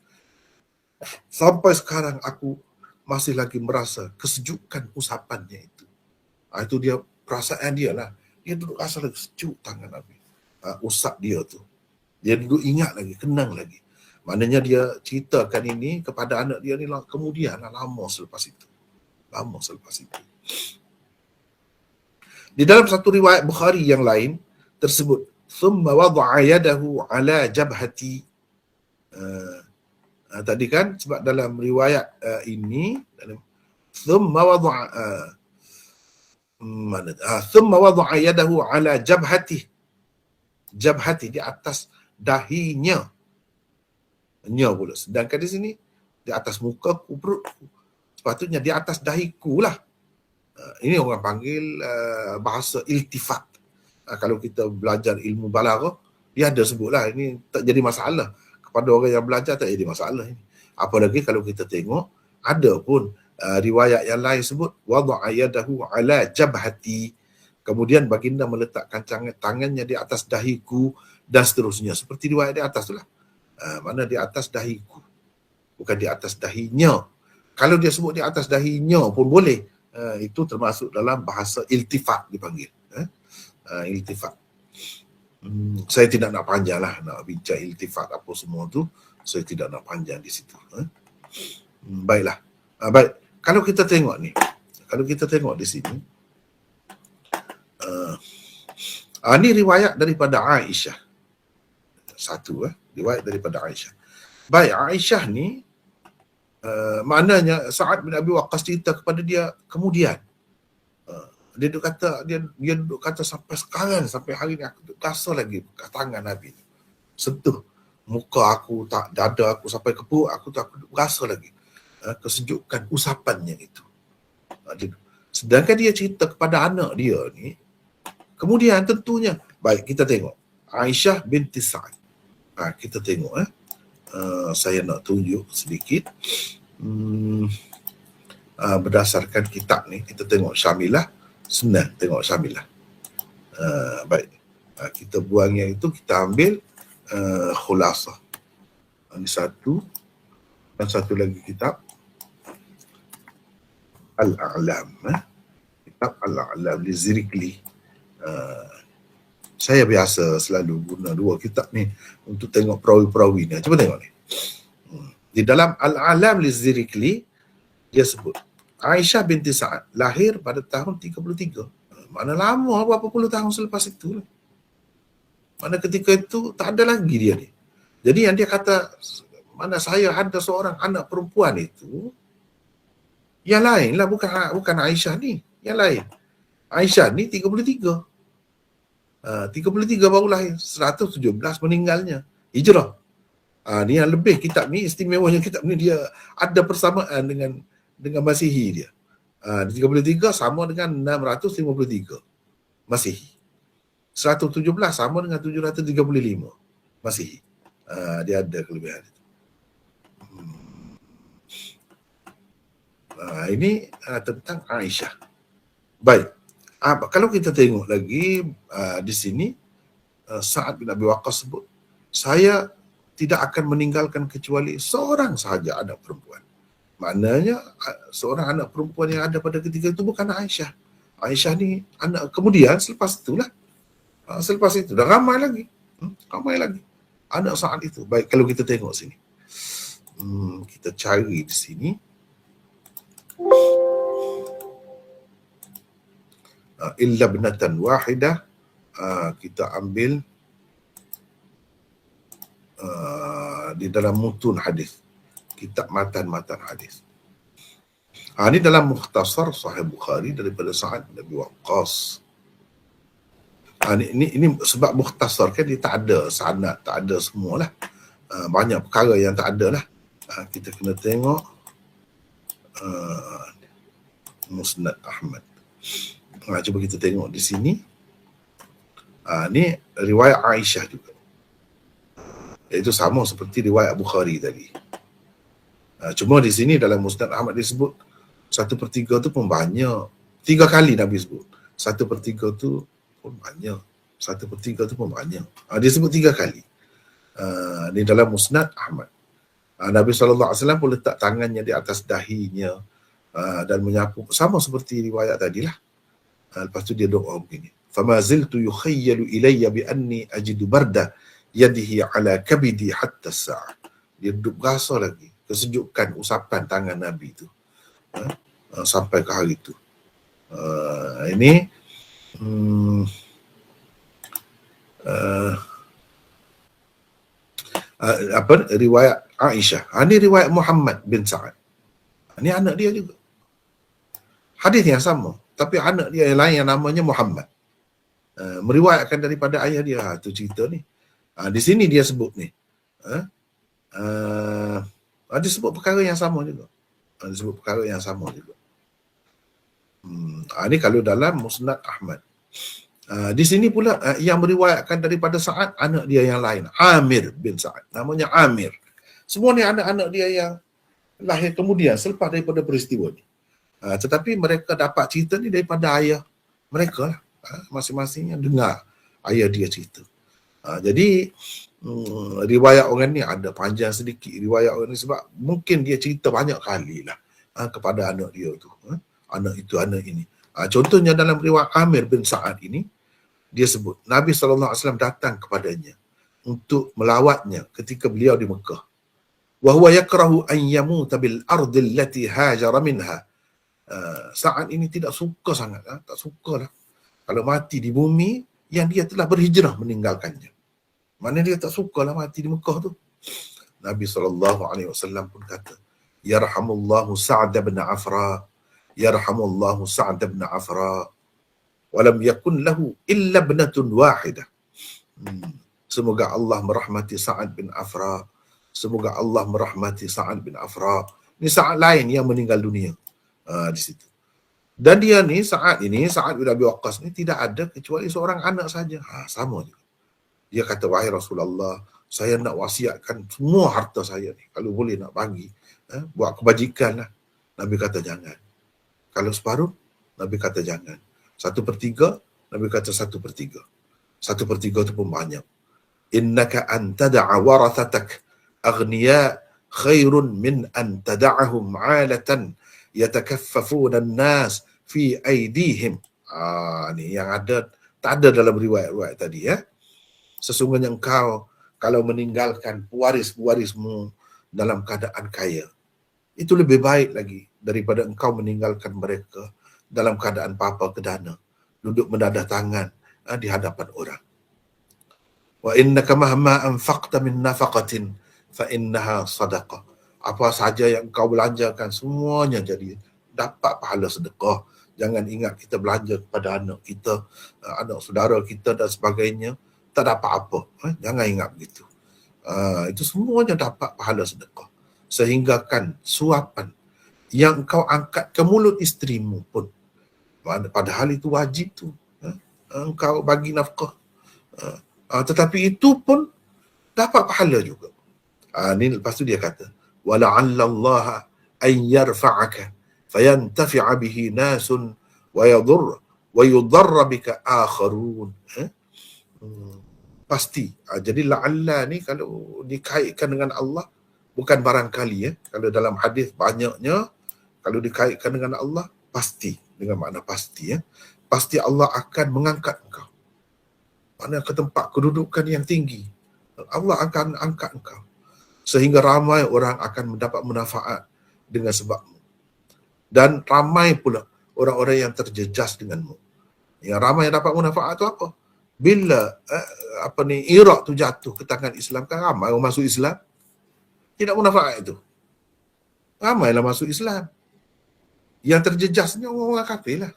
Speaker 1: Sampai sekarang aku masih lagi merasa kesejukan usapannya itu. Itu dia, perasaan dia lah. Dia duduk rasa lagi sejuk tangan Nabi. Usap dia tu. Dia duduk ingat lagi, kenang lagi. Maknanya dia ceritakan ini kepada anak dia ni kemudian lama selepas itu. Di dalam satu riwayat Bukhari yang lain tersebut, thumma wada'a yadahu ala jabhati. Tadi kan sebab dalam riwayat ini thumma wada'a yadahu ala jabhati. Jabhati di atas dahinya. Nya pula. Sedangkan di sini di atas muka ku, perutku. Sepatutnya di atas dahiku lah. Ini orang panggil bahasa iltifat. Kalau kita belajar ilmu balaghah, dia ada sebutlah, ini tak jadi masalah. Kepada orang yang belajar tak jadi masalah ini. Apalagi kalau kita tengok, ada pun riwayat yang lain sebut wada'a yadahu ala jabhati. Kemudian baginda meletakkan tangannya di atas dahiku dan seterusnya. Seperti riwayat di atas tu lah. Mana di atas dahiku, bukan di atas dahinya. Kalau dia sebut di atas dahinya pun boleh. Itu termasuk dalam bahasa iltifat dipanggil. Iltifat. Saya tidak nak panjang lah, nak bincang iltifat apa semua tu. Saya tidak nak panjang di situ. Baiklah. Baik. Kalau kita tengok ni, di sini, ini riwayat daripada Aisyah. Satu, riwayat daripada Aisyah. Baik, Aisyah ni maknanya Sa'ad bin Abi Waqqas cerita kepada dia kemudian. Dia duduk kata sampai sekarang, sampai hari ni aku duduk rasa lagi tangan Nabi. Sentuh muka aku, tak dada aku sampai ke perut aku tu, aku duduk rasa lagi kesejukan usapannya itu. Sedangkan dia cerita kepada anak dia ni, kemudian tentunya, baik kita tengok Aisyah binti Sa'ad. Kita tengok saya nak tunjuk sedikit berdasarkan kitab ni. Kita tengok Syamilah, senang tengok Syamilah. Baik, kita buang yang itu, kita ambil Khulasah. Ini satu, dan satu lagi kitab Al-A'lam. Kitab Al-A'lam li Zirikli. Saya biasa selalu guna dua kitab ni untuk tengok perawi-perawi ni. Cuba tengok ni. Di dalam Al-Alam Lizirikli dia sebut Aisyah binti Sa'ad lahir pada tahun 33. Mana lama, berapa puluh tahun selepas itu. Mana ketika itu tak ada lagi dia ni. Jadi yang dia kata, mana saya ada seorang anak perempuan itu, yang lain lah, bukan Aisyah ni, yang lain. Aisyah ni 33. 33 baru lahir, 117 meninggalnya. Hijrah. Ni yang lebih kitab ni, istimewanya kitab ni dia ada persamaan dengan Masihi dia. 33 sama dengan 653 Masihi. 117 sama dengan 735 Masihi. Dia ada kelebihan itu. Ini tentang Aisyah. Baik. Kalau kita tengok lagi di sini, Sa'ad bin Abi Waqqas sebut, saya tidak akan meninggalkan kecuali seorang sahaja anak perempuan. Maknanya seorang anak perempuan yang ada pada ketika itu bukan Aisyah. Aisyah ni anak kemudian selepas itulah. Selepas itu dah ramai lagi. Ramai lagi anak Sa'ad itu. Baik, kalau kita tengok sini. Kita cari di sini. Illa binatan wahidah. Kita ambil di dalam mutun hadis, kitab matan-matan hadis. Ini dalam mukhtasar Sahih Bukhari daripada Sa'ad bin Abi Waqqas. Ini sebab mukhtasar kan dia tak ada sanad, tak ada semualah. Banyak perkara yang tak ada lah. Kita kena tengok Musnad Ahmad. Cuba kita tengok di sini. Ni riwayat Aisyah juga. Iaitu sama seperti riwayat Bukhari tadi. Cuma di sini dalam Musnad Ahmad disebut 1/3 tu pun banyak. 3 kali Nabi sebut. 1/3 tu pun banyak. 1/3 tu pun banyak. Dia sebut 3 kali. Di dalam Musnad Ahmad. Nabi SAW pun letak tangannya di atas dahinya dan menyapu. Sama seperti riwayat tadilah. Lepas tu dia doa begini. فَمَا زِلْتُ يُخَيَّلُ إِلَيَّ بِأَنِّي أَجِدُ بَرْدَ yadihi ala kabidi hatta sa'ah. Dia duduk rasa lagi kesejukan usapan tangan Nabi itu sampai ke hari itu. Ini riwayat Aisyah. Ini riwayat Muhammad bin Sa'ad. Ini anak dia juga. Hadis yang sama, tapi anak dia yang lain yang namanya Muhammad. Meriwayatkan daripada ayah dia. Itu cerita ni. Di sini dia sebut ni. Dia sebut perkara yang sama juga. Dia sebut perkara yang sama juga. Ini kalau dalam Musnad Ahmad. Di sini pula yang meriwayatkan daripada Sa'ad, anak dia yang lain. Amir bin Sa'ad. Namanya Amir. Semua ni anak-anak dia yang lahir kemudian selepas daripada peristiwa ni. Tetapi mereka dapat cerita ni daripada ayah mereka lah. Masing-masing yang dengar ayah dia cerita. Jadi riwayat orang ni ada panjang sedikit riwayat orang ni sebab mungkin dia cerita banyak kali lah kepada anak dia tu. Anak itu, anak ini. Contohnya dalam riwayat Amir bin Sa'ad ini, dia sebut Nabi SAW datang kepadanya untuk melawatnya ketika beliau di Mekah. Wa huwa yakrahu an yamuta bil ardi allati hajara minha. Sa'ad ini tidak suka sangat, tak sukalah kalau mati di bumi yang dia telah berhijrah meninggalkannya. Mana dia tak sukalah mati di Mekah tu. Nabi SAW pun kata, Yarhamullahu Sa'ad bin Afra, Yarhamullahu Sa'ad bin Afra, walam yakun lahu illa ibnatun wahidah. Semoga Allah merahmati Sa'ad bin Afra. Semoga Allah merahmati Sa'ad bin Afra. Ini Sa'ad lain yang meninggal dunia di situ. Dan dia ni, Sa'ad bin Abi Waqqas ni tidak ada kecuali seorang anak saja. Sama juga. Dia kata, wahai Rasulullah, saya nak wasiatkan semua harta saya ni. Kalau boleh nak bagi, buat kebajikan lah. Nabi kata jangan. Kalau separuh, Nabi kata jangan. 1/3, Nabi kata 1/3. 1/3 tu pun banyak. Innaka an tada'a warathatak aghniya khairun min an tada'ahum 'alatan yatakaffafuna an-nas fi aydihim. Ni yang ada, tak ada dalam riwayat-riwayat tadi ya. Sesungguhnya engkau kalau meninggalkan pewaris-pewarismu dalam keadaan kaya. Itu lebih baik lagi daripada engkau meninggalkan mereka dalam keadaan papa kedana, duduk mendadah tangan di hadapan orang. Wa innaka mahma anfaqta min nafaqatin fa innaha sadaqah. Apa saja yang engkau belanjakan semuanya jadi dapat pahala sedekah. Jangan ingat kita belanja kepada anak kita, anak saudara kita dan sebagainya, tak dapat apa. Jangan ingat begitu. Itu semuanya dapat pahala sedekah. Sehingga kan suapan yang engkau angkat ke mulut isterimu pun, padahal itu wajib tu, engkau bagi nafkah. Tetapi itu pun dapat pahala juga. Ni lepas tu dia kata, wala'allallaha an yarfa'aka fayantafi'a bihi nasun wa yudarra bika akharun. Pasti. Jadi la'alla ni kalau dikaitkan dengan Allah, bukan barangkali ya. Kalau dalam hadis banyaknya, kalau dikaitkan dengan Allah, pasti. Dengan makna pasti ya. Pasti Allah akan mengangkat engkau. Mana ke tempat kedudukan yang tinggi. Allah akan angkat engkau. Sehingga ramai orang akan mendapat manfaat dengan sebabmu. Dan ramai pula orang-orang yang terjejas denganmu. Yang ramai yang dapat manfaat tu apa? Bila Iraq tu jatuh ke tangan Islam, kan ramai orang masuk Islam. Tidak manfaat itu. Ramailah masuk Islam. Yang terjejasnya orang-orang kafir lah.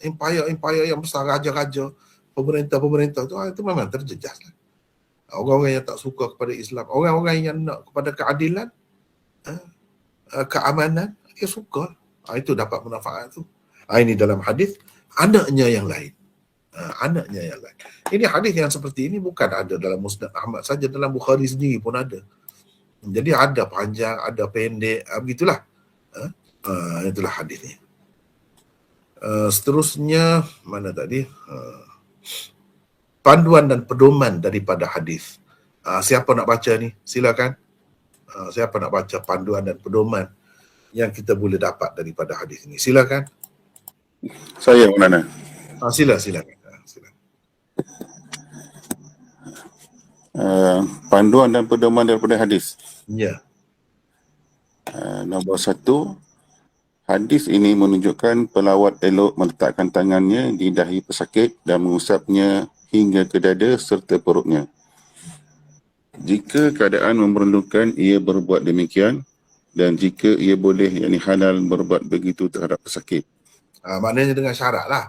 Speaker 1: Empire yang besar, raja-raja, pemerintah-pemerintah itu memang terjejas lah. Orang-orang yang tak suka kepada Islam, orang-orang yang nak kepada keadilan, keamanan, dia suka. Itu dapat manfaat tu. Ini dalam hadis, anaknya yang lain. Anaknya yang lain. Ini hadis yang seperti ini bukan ada dalam Musnad Ahmad saja, dalam Bukhari sendiri pun ada. Jadi ada panjang, ada pendek, begitulah. Itulah hadisnya. Seterusnya, mana tadi? Panduan dan pedoman daripada hadis. Siapa nak baca ni? Silakan. Siapa nak baca panduan dan pedoman yang kita boleh dapat daripada hadis ini? Silakan.
Speaker 5: Saya, Maulana.
Speaker 1: Silakan.
Speaker 5: Panduan dan pedoman daripada hadis.
Speaker 1: Ya.
Speaker 5: Nombor 1, hadis ini menunjukkan pelawat elok meletakkan tangannya di dahi pesakit dan mengusapnya hingga ke dada serta perutnya. Jika keadaan memerlukan, ia berbuat demikian, dan jika ia boleh, yakni halal, berbuat begitu terhadap pesakit.
Speaker 1: Maknanya dengan syarat lah.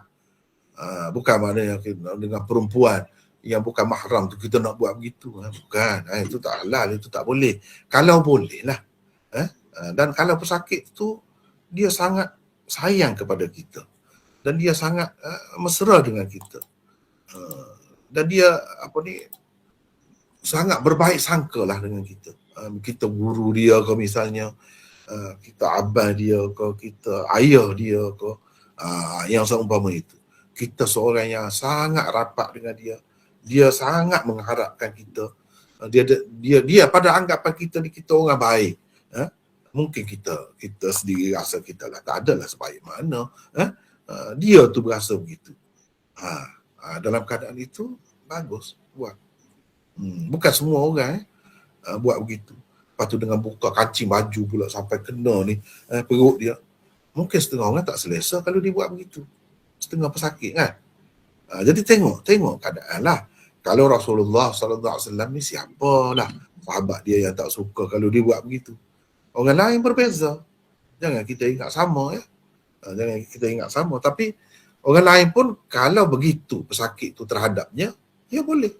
Speaker 1: Bukan maknanya dengan perempuan yang bukan mahram tu kita nak buat begitu. Bukan. Itu tak halal, itu tak boleh. Kalau boleh lah. Dan kalau pesakit tu dia sangat sayang kepada kita. Dan dia sangat mesra dengan kita. Dan dia sangat berbaik sangka lah dengan kita. Kita guru dia ke misalnya, kita abang dia ke, kita ayah dia ke, yang seumpama itu. Kita seorang yang sangat rapat dengan dia. Dia sangat mengharapkan kita. Dia pada anggapan kita orang baik. Mungkin kita sendiri rasa kita lah tak adalah sebaik mana. Dia tu berasa begitu. Dalam keadaan itu bagus buat. Bukan semua orang buat begitu. Lepas tu dengan buka kancing baju pula sampai kena ni perut dia. Mungkin setengah orang tak selesa kalau dia buat begitu. Setengah pesakit kan. Jadi tengok keadaan lah. Kalau Rasulullah SAW ni siapalah sahabat dia yang tak suka kalau dia buat begitu. Orang lain berbeza. Jangan kita ingat sama ya. Jangan kita ingat sama. Tapi orang lain pun kalau begitu pesakit tu terhadapnya, ya boleh.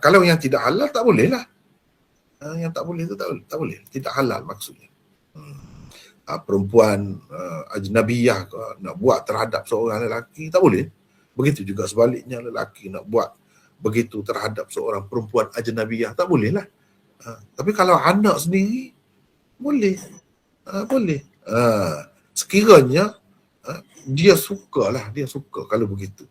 Speaker 1: Kalau yang tidak halal tak boleh lah. Yang tak boleh tu tak boleh. Tidak halal maksudnya. Perempuan ajnabiyah nak buat terhadap seorang lelaki tak boleh. Begitu juga sebaliknya lelaki nak buat begitu terhadap seorang perempuan ajnabiyah tak boleh lah. Tapi kalau anak sendiri boleh. Boleh. Sekiranya dia suka kalau begitu.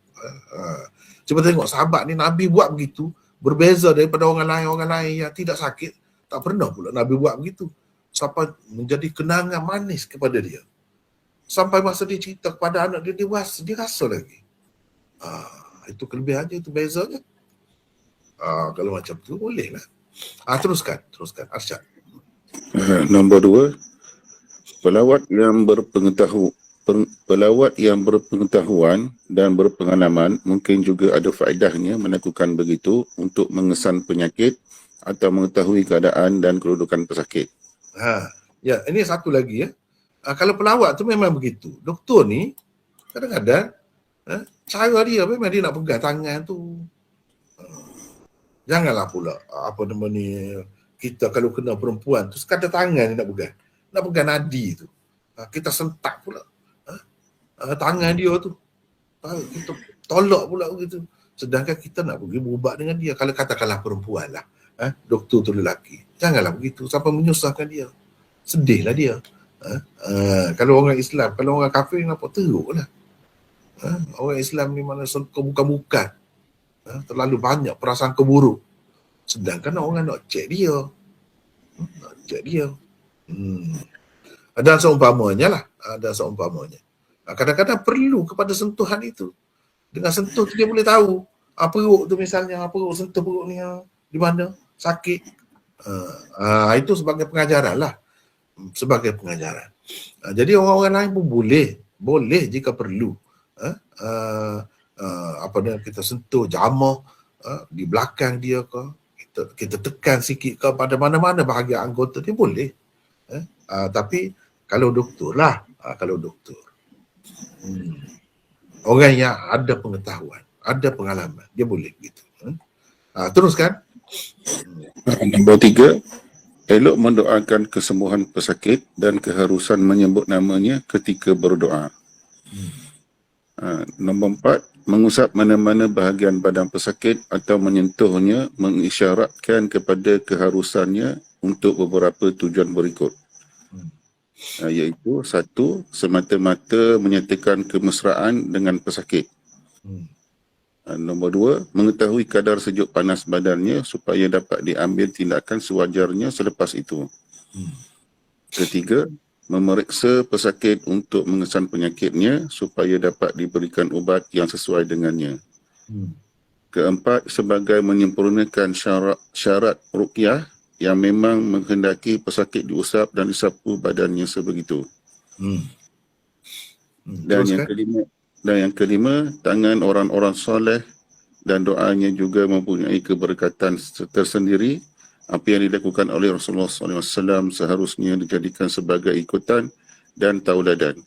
Speaker 1: Cuba tengok sahabat ni Nabi buat begitu, berbeza daripada orang lain yang tidak sakit, tak pernah pula Nabi buat begitu. Sampai menjadi kenangan manis kepada dia. Sampai masa dia cerita kepada anak dia dewasa, dia rasa lagi. Itu kelebihannya, itu bezanya. Kalau macam tu boleh lah. Teruskan Arsyad.
Speaker 5: Nombor 2, pelawat yang berpengetahuan dan berpengalaman mungkin juga ada faedahnya melakukan begitu untuk mengesan penyakit atau mengetahui keadaan dan kedudukan pesakit.
Speaker 1: Ya, ini satu lagi ya. Kalau pelawat tu memang begitu. Doktor ni kadang-kadang cara dia memang dia nak pegang tangan tu. Janganlah pula apa nama ni, kita kalau kena perempuan tu sekadar tangan dia nak pegang nadi tu. Kita sentak pula tangan dia tu. Kita tolak pula begitu. Sedangkan kita nak pergi berubat dengan dia. Kalau katakanlah perempuan lah, doktor tu lelaki, janganlah begitu sampai menyusahkan dia. Sedihlah dia. Kalau orang Islam, kalau orang kafir nampak teruklah. Orang Islam ni mana bukan-bukan. Terlalu banyak perasaan keburuk. Sedangkan orang nak cek dia. Dan seumpamanya lah. Kadang-kadang perlu kepada sentuhan itu. Dengan sentuh tu dia boleh tahu. Perut tu misalnya, sentuh perut ni di mana, sakit. Itu sebagai pengajaran lah. Jadi orang-orang lain pun boleh jika perlu. Kita sentuh jamah di belakang dia ke, kita tekan sikit ke pada mana-mana bahagian anggota dia boleh. Tapi kalau doktor lah, orang yang ada pengetahuan, ada pengalaman, dia boleh begitu. Teruskan.
Speaker 5: Nombor 3, elok mendoakan kesembuhan pesakit dan keharusan menyebut namanya ketika berdoa. Nombor 4, mengusap mana-mana bahagian badan pesakit atau menyentuhnya mengisyaratkan kepada keharusannya untuk beberapa tujuan berikut. Iaitu 1, semata-mata menyatakan kemesraan dengan pesakit. Nombor 2, mengetahui kadar sejuk panas badannya supaya dapat diambil tindakan sewajarnya selepas itu. Ketiga, memeriksa pesakit untuk mengesan penyakitnya supaya dapat diberikan ubat yang sesuai dengannya. Keempat, sebagai menyempurnakan syarat ruqyah yang memang menghendaki pesakit diusap dan disapu badannya sebegitu. Dan yang kelima, tangan orang-orang soleh dan doanya juga mempunyai keberkatan tersendiri. Apa yang dilakukan oleh Rasulullah SAW seharusnya dijadikan sebagai ikutan dan tauladan.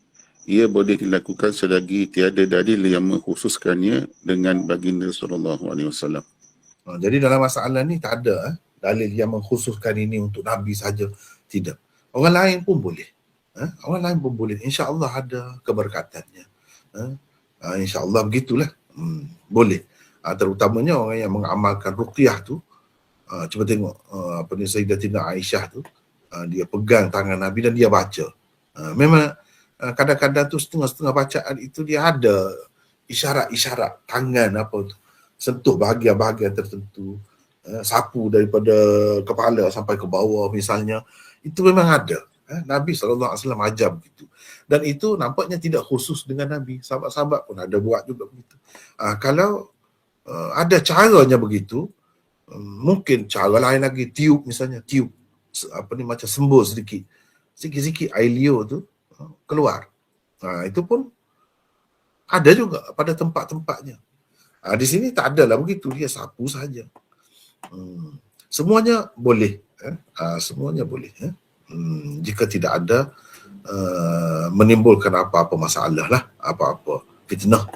Speaker 5: Ia boleh dilakukan selagi tiada dalil yang mengkhususkannya dengan baginda SAW.
Speaker 1: Jadi dalam masalah ni tak ada dalil yang mengkhususkan ini untuk Nabi saja. Tidak. Orang lain pun boleh. InsyaAllah ada keberkatannya. InsyaAllah begitulah. Boleh. Terutamanya orang yang mengamalkan ruqyah tu. Cuba tengok Sayyidatina Aisyah tu, dia pegang tangan Nabi dan dia baca. Memang kadang-kadang tu setengah-setengah bacaan itu dia ada isyarat-isyarat tangan tu, sentuh bahagian-bahagian tertentu, sapu daripada kepala sampai ke bawah misalnya. Itu memang ada. Nabi SAW ajar begitu. Dan itu nampaknya tidak khusus dengan Nabi. Sahabat-sahabat pun ada buat juga begitu. Kalau ada caranya begitu, mungkin cara lain lagi, tiup misalnya, macam sembur sikit-sikit air liur tu keluar. Itu pun ada juga pada tempat-tempatnya. Di sini tak adalah begitu, dia sapu saja. Semuanya boleh. Semuanya boleh. Jika tidak ada menimbulkan apa-apa masalah lah, apa-apa fitnah.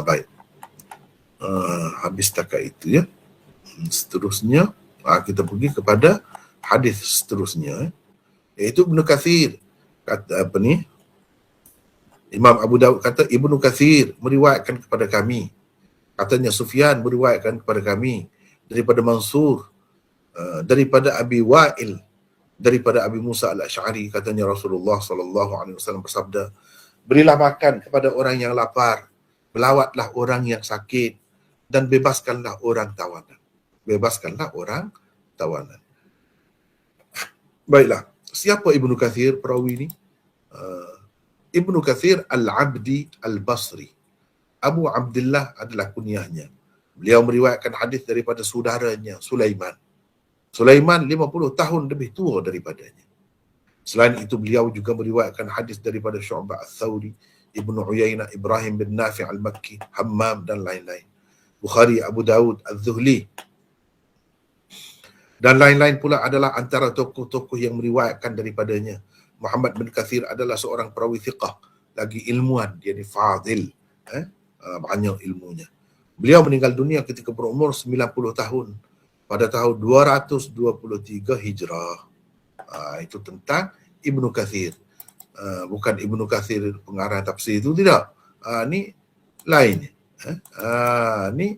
Speaker 1: Baik. Habis takat itu ya. Seterusnya kita pergi kepada hadis seterusnya, iaitu Ibnu Katsir kata Imam Abu Daud kata Ibnu Katsir meriwayatkan kepada kami, katanya Sufyan meriwayatkan kepada kami daripada Mansur, daripada Abi Wa'il, daripada Abi Musa al-Asy'ari, katanya Rasulullah SAW bersabda, berilah makan kepada orang yang lapar, melawatlah orang yang sakit, dan bebaskanlah orang tawanan. Baiklah, siapa Ibnu Katsir perawi ini? Ibnu Katsir Al-Abdi Al-Basri. Abu Abdullah adalah kunyahnya. Beliau meriwayatkan hadis daripada saudaranya Sulaiman. Sulaiman 50 tahun lebih tua daripadanya. Selain itu beliau juga meriwayatkan hadis daripada Syu'bah Ats-Tsauri, Ibnu Uyainah, Ibrahim bin Nafi' Al-Makki, Hammam dan lain-lain. Bukhari, Abu Daud, Az-Zuhli dan lain-lain pula adalah antara tokoh-tokoh yang meriwayatkan daripadanya. Muhammad bin Katsir adalah seorang perawi thiqah, lagi ilmuwan, dia ni fadil, banyak ilmunya. Beliau meninggal dunia ketika berumur 90 tahun pada tahun 223 Hijrah. Itu tentang Ibnu Katsir. Bukan Ibnu Katsir pengarang tafsir itu, tidak. Ni lain. Ni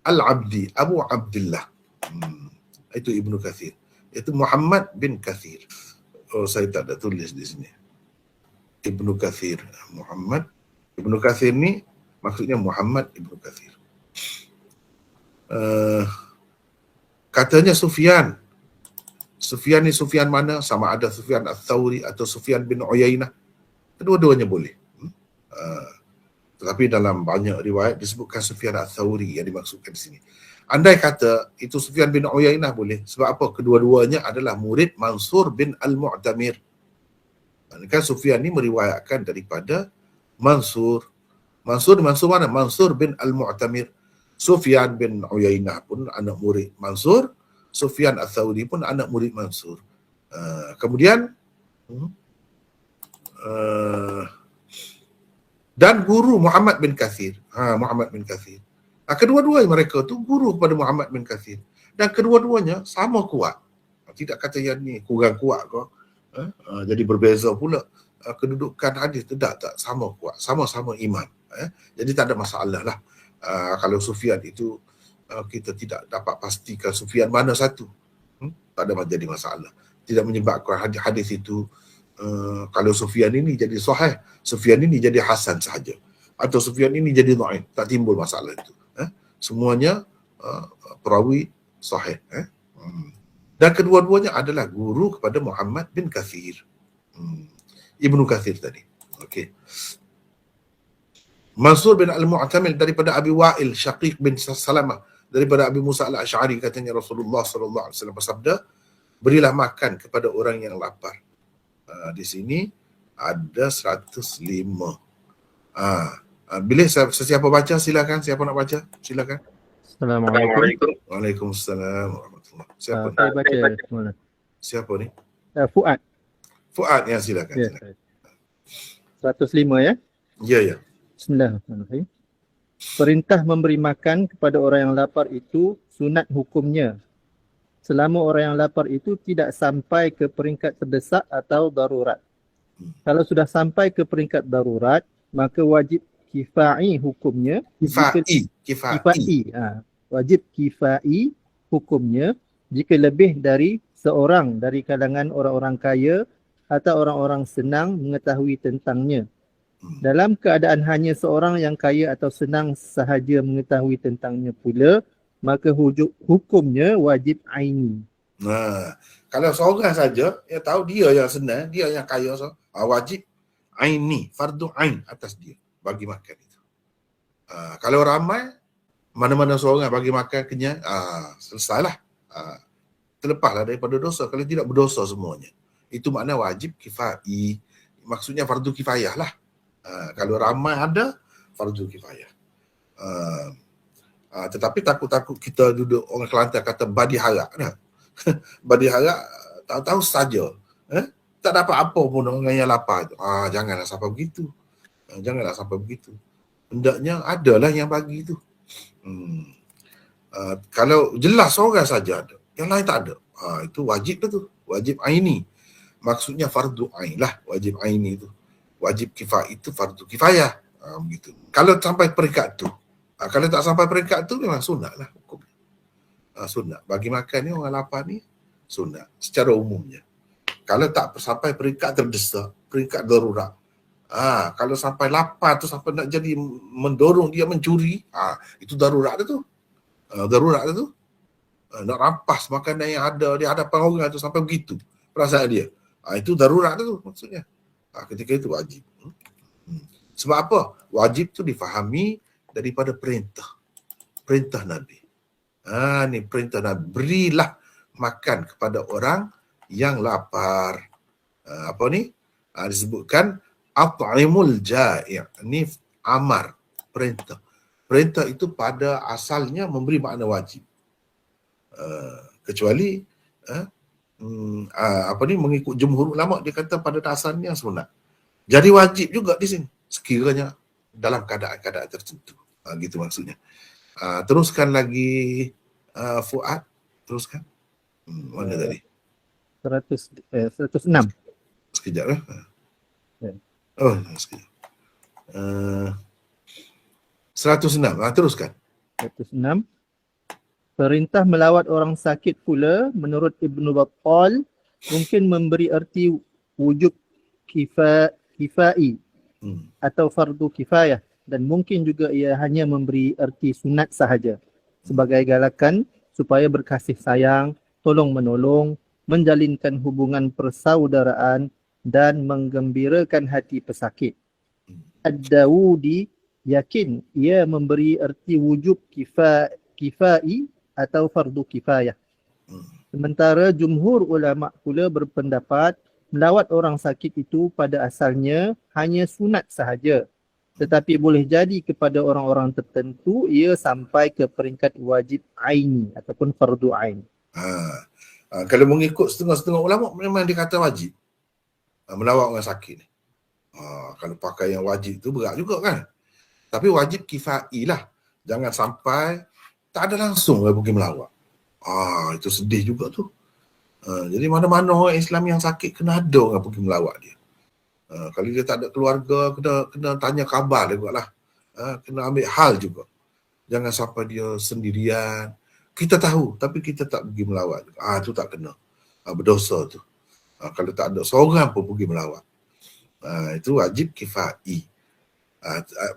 Speaker 1: Al-Abdi, Abu Abdullah. Itu Ibnu Katsir. Itu Muhammad bin Katsir. Oh, saya tak ada tulis di sini. Ibnu Katsir. Muhammad. Ibnu Katsir ni maksudnya Muhammad Ibnu Katsir. Katanya Sufyan. Sufyan ni Sufyan mana? Sama ada Sufyan Ats-Tsauri atau Sufyan bin Uyainah. Kedua-duanya boleh. Tetapi dalam banyak riwayat disebutkan Sufyan Ats-Tsauri yang dimaksudkan di sini. Andai kata itu Sufyan bin Uyainah boleh. Sebab apa? Kedua-duanya adalah murid Mansur bin Al-Mu'tamir. Kan Sufyan ni meriwayatkan daripada Mansur. Mansur mana? Mansur bin Al-Mu'tamir. Sufyan bin Uyainah pun anak murid Mansur. Sufyan Ats-Tsauri pun anak murid Mansur. Kemudian dan guru Muhammad bin Katsir. Muhammad bin Katsir. Kedua-dua mereka tu guru kepada Muhammad bin Katsir. Dan kedua-duanya sama kuat. Tidak kata yang ni kurang kuat ke. Jadi berbeza pula. Kedudukan hadis tidak sama kuat. Sama-sama iman. Jadi tak ada masalah lah. Kalau Sufyan itu kita tidak dapat pastikan Sufyan mana satu. Tak ada jadi masalah. Tidak menyebabkan hadis itu kalau Sufyan ini jadi sahih, Sufyan ini jadi hasan sahaja. Atau Sufyan ini jadi dhaif. Tak timbul masalah itu. Semuanya perawi sahih. Dan kedua-duanya adalah guru kepada Muhammad bin Katsir. Ibnu Katsir tadi. Okey. Mansur bin Al-Mu'tamil daripada Abi Wa'il Syaqiq bin Salamah daripada Abi Musa Al-Asy'ari, katanya Rasulullah sallallahu alaihi wasallam bersabda, berilah makan kepada orang yang lapar. Di sini ada 105. Bila sesiapa baca silakan, siapa nak baca silakan.
Speaker 6: Assalamualaikum.
Speaker 1: Waalaikumsalam warahmatullahi. Siapa ni?
Speaker 6: Saya baca.
Speaker 1: Siapa ni?
Speaker 6: Fuad.
Speaker 1: Fuad, ya silakan.
Speaker 6: Ya.
Speaker 1: Silakan.
Speaker 6: 105 ya.
Speaker 1: Ya.
Speaker 6: Bismillahirrahmanirrahim. Perintah memberi makan kepada orang yang lapar itu sunat hukumnya. Selama orang yang lapar itu tidak sampai ke peringkat terdesak atau darurat. Kalau sudah sampai ke peringkat darurat, maka wajib kifai hukumnya. Kifai. Wajib kifai hukumnya jika lebih dari seorang dari kalangan orang-orang kaya atau orang-orang senang mengetahui tentangnya. Dalam keadaan hanya seorang yang kaya atau senang sahaja mengetahui tentangnya pula, maka hukumnya wajib aini.
Speaker 1: Kalau seorang saja yang tahu, dia yang senang, dia yang kaya, wajib aini, fardu ain atas dia bagi makan itu. Kalau ramai, mana-mana seorang bagi makan kenyang, selesailah. Terlepaslah daripada dosa kalau tidak berdosa semuanya. Itu makna wajib kifai. Maksudnya fardu kifayah lah. Kalau ramai ada, fardu kifayah. Tetapi takut-takut kita duduk, orang Kelantan kata badi harak. Badi harak tahu-tahu saja. Tak dapat apa pun orang yang lapar tu. Janganlah sampai begitu. Janganlah sampai begitu. Hendaknya adalah yang bagi tu. Kalau jelas orang saja ada, yang lain tak ada. Itu wajib tu. Wajib aini. Maksudnya fardu ain lah. Wajib aini tu. Wajib kifayah itu fardu kifayah. Begitu. Kalau sampai peringkat tu. Kalau tak sampai peringkat tu memang sunat lah hukumnya. Sunat. Bagi makan ni orang lapar ni sunat secara umumnya. Kalau tak sampai peringkat terdesak, peringkat darurat. Kalau sampai lapar tu sampai nak jadi mendorong dia mencuri, itu darurat tu. Darurat tu. Nak rampas makanan yang ada di hadapan orang tu sampai begitu perasaan dia. Itu darurat tu maksudnya. Ketika itu wajib. Sebab apa? Wajib tu difahami daripada perintah. perintah Nabi. Ni perintah Nabi. Berilah makan kepada orang yang lapar. Apa ni? Disebutkan at'imul ja'i'. Ni amar, perintah. Perintah itu pada asalnya memberi makna wajib. Kecuali mengikut jumhur ulama, dia kata pada dasarnya sunat. Jadi wajib juga di sini sekiranya dalam keadaan-keadaan tertentu. Gitu maksudnya. Teruskan lagi Fuad, teruskan. Mana tadi?
Speaker 6: 106.
Speaker 1: Sekejap
Speaker 6: Ya.
Speaker 1: Oh, sekejap. 106. Teruskan.
Speaker 6: 106. Perintah melawat orang sakit pula menurut Ibnu Battal mungkin memberi erti wujub kifai atau fardu kifayah, dan mungkin juga ia hanya memberi erti sunat sahaja sebagai galakan supaya berkasih sayang, tolong menolong, menjalinkan hubungan persaudaraan dan menggembirakan hati pesakit. Ad-Dawudi yakin ia memberi erti wujub kifai atau fardu kifayah. Sementara jumhur ulama pula berpendapat melawat orang sakit itu pada asalnya hanya sunat sahaja, tetapi boleh jadi kepada orang-orang tertentu ia sampai ke peringkat wajib aini ataupun fardu ain.
Speaker 1: Kalau mengikut setengah-setengah ulama memang dikata wajib melawat orang sakit ni. Kalau pakai yang wajib tu berat juga kan. Tapi wajib kifai lah. Jangan sampai tak ada langsung pergi melawat. Itu sedih juga tu. Jadi mana-mana orang Islam yang sakit kena ada orang pergi melawat dia. Kalau dia tak ada keluarga, kena tanya khabar juga lah. Kena ambil hal juga. Jangan sampai dia sendirian. Kita tahu tapi kita tak pergi melawat. Tu tak kena. Berdosa tu. Kalau tak ada seorang pun pergi melawat. Itu wajib kifai.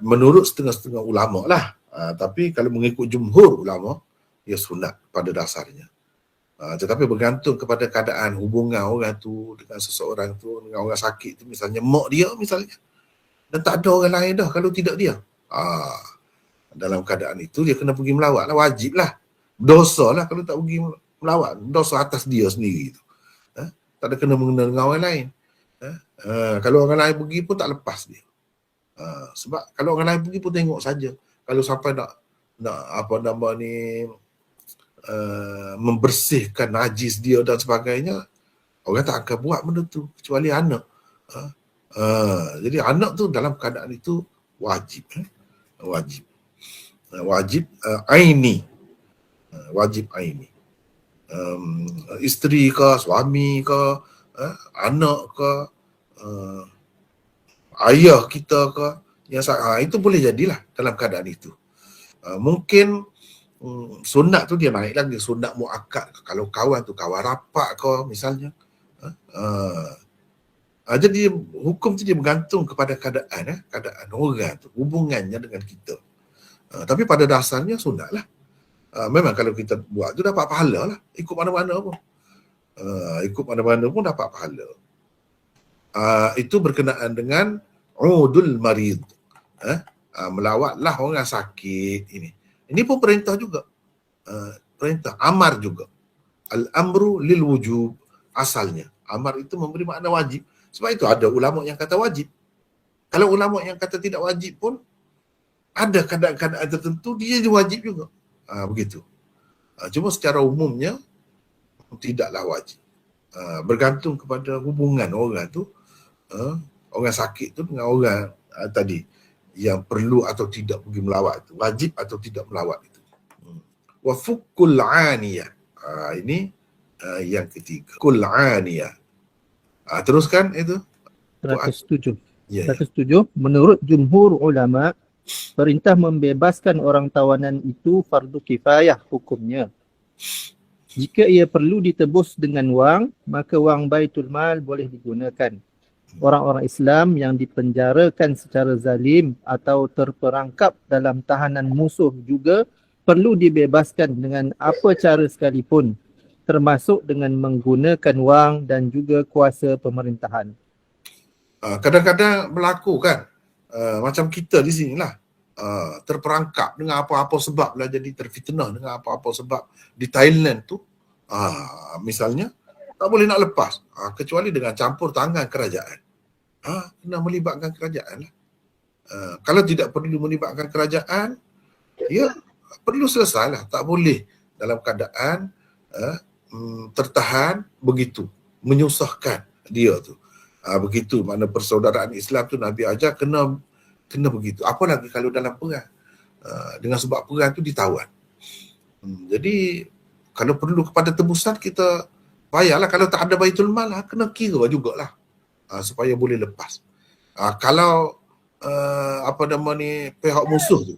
Speaker 1: Menurut setengah-setengah ulama lah. Tapi kalau mengikut jumhur ulama, ia sunat pada dasarnya. Tetapi bergantung kepada keadaan hubungan orang tu dengan seseorang tu, dengan orang sakit tu, misalnya mak dia misalnya, dan tak ada orang lain dah kalau tidak dia. Dalam keadaan itu dia kena pergi melawat lah, wajib lah. Dosa lah kalau tak pergi melawat, dosa atas dia sendiri tu. Tak ada kena mengenal dengan orang lain. Kalau orang lain pergi pun tak lepas dia. Sebab kalau orang lain pergi pun tengok saja. Kalau sampai nak membersihkan najis dia dan sebagainya, orang tak akan buat benda tu kecuali anak. Jadi anak tu dalam keadaan itu wajib. Wajib aini. Wajib aini. Isteri ke, suami ke, anak ke, ayah kita ke, yang itu boleh jadilah dalam keadaan itu. Mungkin sunat tu dia naik lagi, sunat muakkad kalau kawan tu kawan rapat ke misalnya. Jadi hukum tu dia bergantung kepada keadaan orang tu, hubungannya dengan kita. Tapi pada dasarnya sunat lah. Memang kalau kita buat tu dapat pahala lah, ikut mana-mana pun. Ikut mana-mana pun dapat pahala. Itu berkenaan dengan udul marid. Melawatlah orang sakit ini. Ini pun perintah juga. Perintah, amar juga. Al-amru lil wujub asalnya. Amar itu memberi makna wajib. Sebab itu ada ulama yang kata wajib. Kalau ulama yang kata tidak wajib pun ada keadaan-keadaan tertentu dia wajib juga. Begitu. Cuma secara umumnya tidaklah wajib. Bergantung kepada hubungan orang tu, orang sakit tu dengan orang tadi yang perlu atau tidak pergi melawat itu, wajib atau tidak melawat itu. Wa fukkul aniyah. Ini yang ketiga. Kul aniyah. Teruskan itu.
Speaker 6: 107.
Speaker 1: Ya.
Speaker 6: 107. Menurut jumhur ulama, perintah membebaskan orang tawanan itu fardu kifayah hukumnya. Jika ia perlu ditebus dengan wang, maka wang Baitul Mal boleh digunakan. Orang-orang Islam yang dipenjarakan secara zalim atau terperangkap dalam tahanan musuh juga perlu dibebaskan dengan apa cara sekalipun, termasuk dengan menggunakan wang dan juga kuasa pemerintahan.
Speaker 1: Kadang-kadang berlaku kan, macam kita di sini lah. terperangkap dengan apa-apa sebab lah, jadi terfitnah dengan apa-apa sebab di Thailand tu, misalnya tak boleh nak lepas, kecuali dengan campur tangan kerajaan. Kena melibatkan kerajaan lah. Kalau tidak perlu melibatkan kerajaan, ya perlu selesai lah. Tak boleh dalam keadaan tertahan begitu, menyusahkan dia tu. Begitu mana persaudaraan Islam tu Nabi ajar kena begitu. Apa lagi kalau dalam perang, dengan sebab perang tu ditawan. Jadi kalau perlu kepada tebusan, kita bayarlah. Kalau tak ada Baitul Mal, kena kira jugalah, supaya boleh lepas. Kalau pihak musuh tu,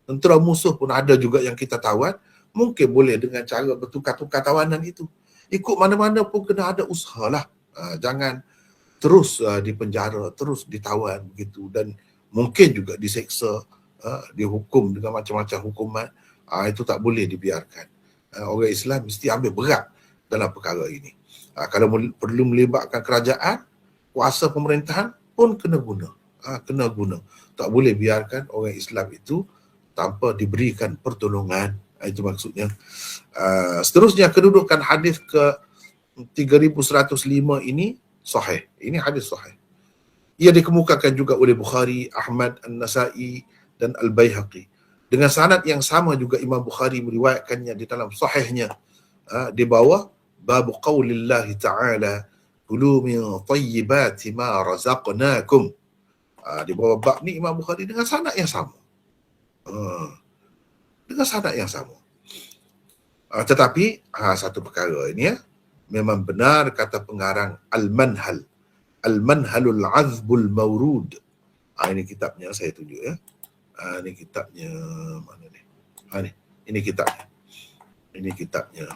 Speaker 1: tentera musuh pun ada juga yang kita tawan, mungkin boleh dengan cara bertukar-tukar tawanan itu. Ikut mana-mana pun kena ada usaha lah. Jangan terus dipenjara, terus ditawan begitu, dan mungkin juga diseksa, dihukum dengan macam-macam hukuman. Itu tak boleh dibiarkan. Orang Islam mesti ambil berat dalam perkara ini. Kalau perlu melibatkan kerajaan, kuasa pemerintahan pun kena guna. Kena guna. Tak boleh biarkan orang Islam itu tanpa diberikan pertolongan. Itu maksudnya. Seterusnya, kedudukan hadis ke 3105 ini sahih. Ini hadis sahih. Ia dikemukakan juga oleh Bukhari, Ahmad, An-Nasai dan Al-Baihaqi. Dengan sanad yang sama juga Imam Bukhari meriwayatkannya di dalam sahihnya, di bawah bab qaulillahi ta'ala kulu min tayyibati ma razaqnakum. Di bawah bab ni Imam Bukhari dengan sanad yang sama. Dengan sanad yang sama. Tetapi satu perkara ini, memang benar kata pengarang Al-Manhal, Al-Manhalul Azbul Mawrud. Ini kitabnya, saya tunjuk ya. Ini kitabnya mana ni? Ini kitabnya. Ini kitabnya.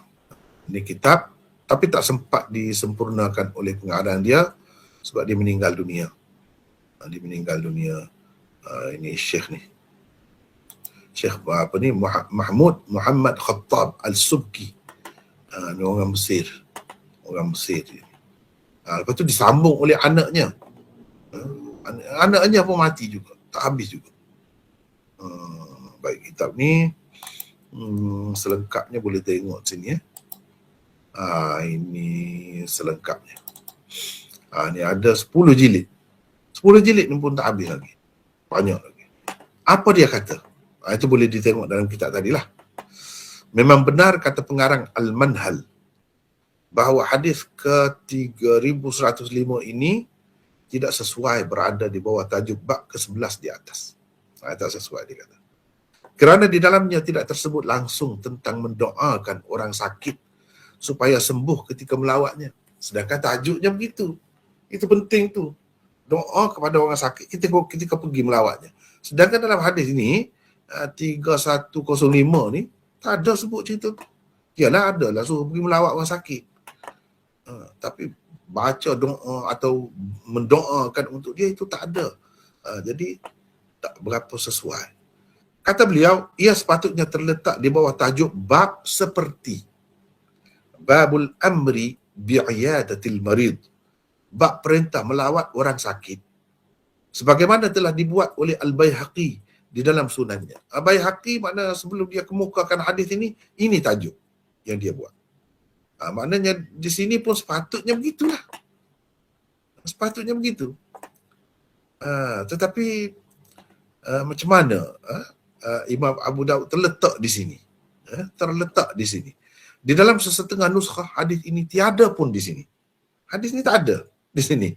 Speaker 1: Ini kitab, tapi tak sempat disempurnakan oleh pengarang dia sebab dia meninggal dunia. Dia meninggal dunia. Ini Syekh ni. Syekh Mahmud Muhammad Khattab Al-Subki. Ni orang Mesir. Orang Mesir. Lepas tu disambung oleh anaknya. Anaknya pun mati juga. Tak habis juga. Baik, kitab ni selengkapnya boleh tengok sini ya. Ini selengkapnya. Ni ada 10 jilid. 10 jilid ni pun tak habis lagi. Banyak lagi. Apa dia kata? Itu boleh ditengok dalam kitab tadilah. Memang benar kata pengarang Al-Manhal bahawa hadis ke-3105 ini tidak sesuai berada di bawah tajuk bab ke-11 di atas. Tak sesuai dia kata. Kerana di dalamnya tidak tersebut langsung tentang mendoakan orang sakit supaya sembuh ketika melawatnya. Sedangkan tajuknya begitu. Itu penting tu. Doa kepada orang sakit ketika pergi melawatnya. Sedangkan dalam hadis ini 3105 ni tak ada sebut cerita tu. Yalah, ada lah suruh pergi melawat orang sakit. Tapi baca doa atau mendoakan untuk dia itu tak ada. Jadi tak berapa sesuai. Kata beliau, ia sepatutnya terletak di bawah tajuk bab seperti babul amri bi'iyadatil marid, bab perintah melawat orang sakit, sebagaimana telah dibuat oleh Al-Baihaqi di dalam sunannya. Al-Baihaqi makna sebelum dia kemukakan hadis ini tajuk yang dia buat. Maknanya di sini pun sepatutnya begitulah. Sepatutnya begitu. Tetapi macam mana Imam Abu Daud terletak di sini? Terletak di sini. Di dalam sesetengah nuskhah hadis ini tiada pun di sini. Hadis ini tak ada di sini.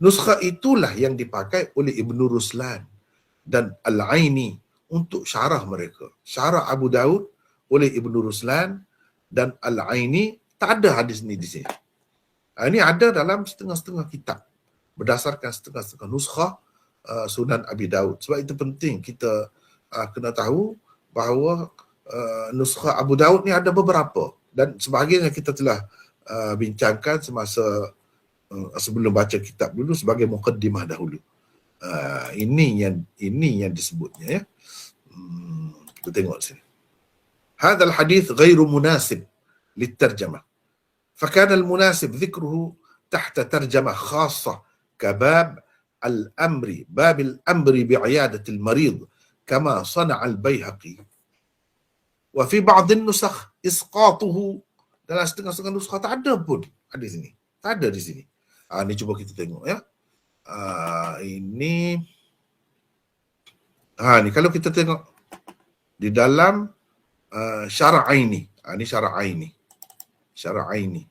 Speaker 1: Nuskhah itulah yang dipakai oleh Ibnu Ruslan dan Al-Aini untuk syarah mereka. Syarah Abu Daud oleh Ibnu Ruslan dan Al-Aini, tak ada hadis ini di sini. Ini ada dalam setengah-setengah kitab berdasarkan setengah-setengah nuskhah Sunan Abi Daud. Sebab itu penting kita kena tahu bahawa nuskhah Abu Daud ni ada beberapa dan sebahagiannya kita telah bincangkan semasa sebelum baca kitab dulu sebagai muqaddimah dahulu. Ini yang disebutnya ya. Kita tengok sini. هذا الحديث غير مناسب للترجمة فكان المناسب ذكره تحت ترجمة خاصة كباب الأمر بعيادة المريض kama sana'a al-Baihaqi. Wa fi ba'd an-nusakh isqatuhu. Dalam setengah-setengah nuskah tak ada pun hadis ini. Tak ada di sini. Ni cuba kita tengok ya. Ini ni kalau kita tengok di dalam Syara'aini. Ni Syara'aini. Syara'aini.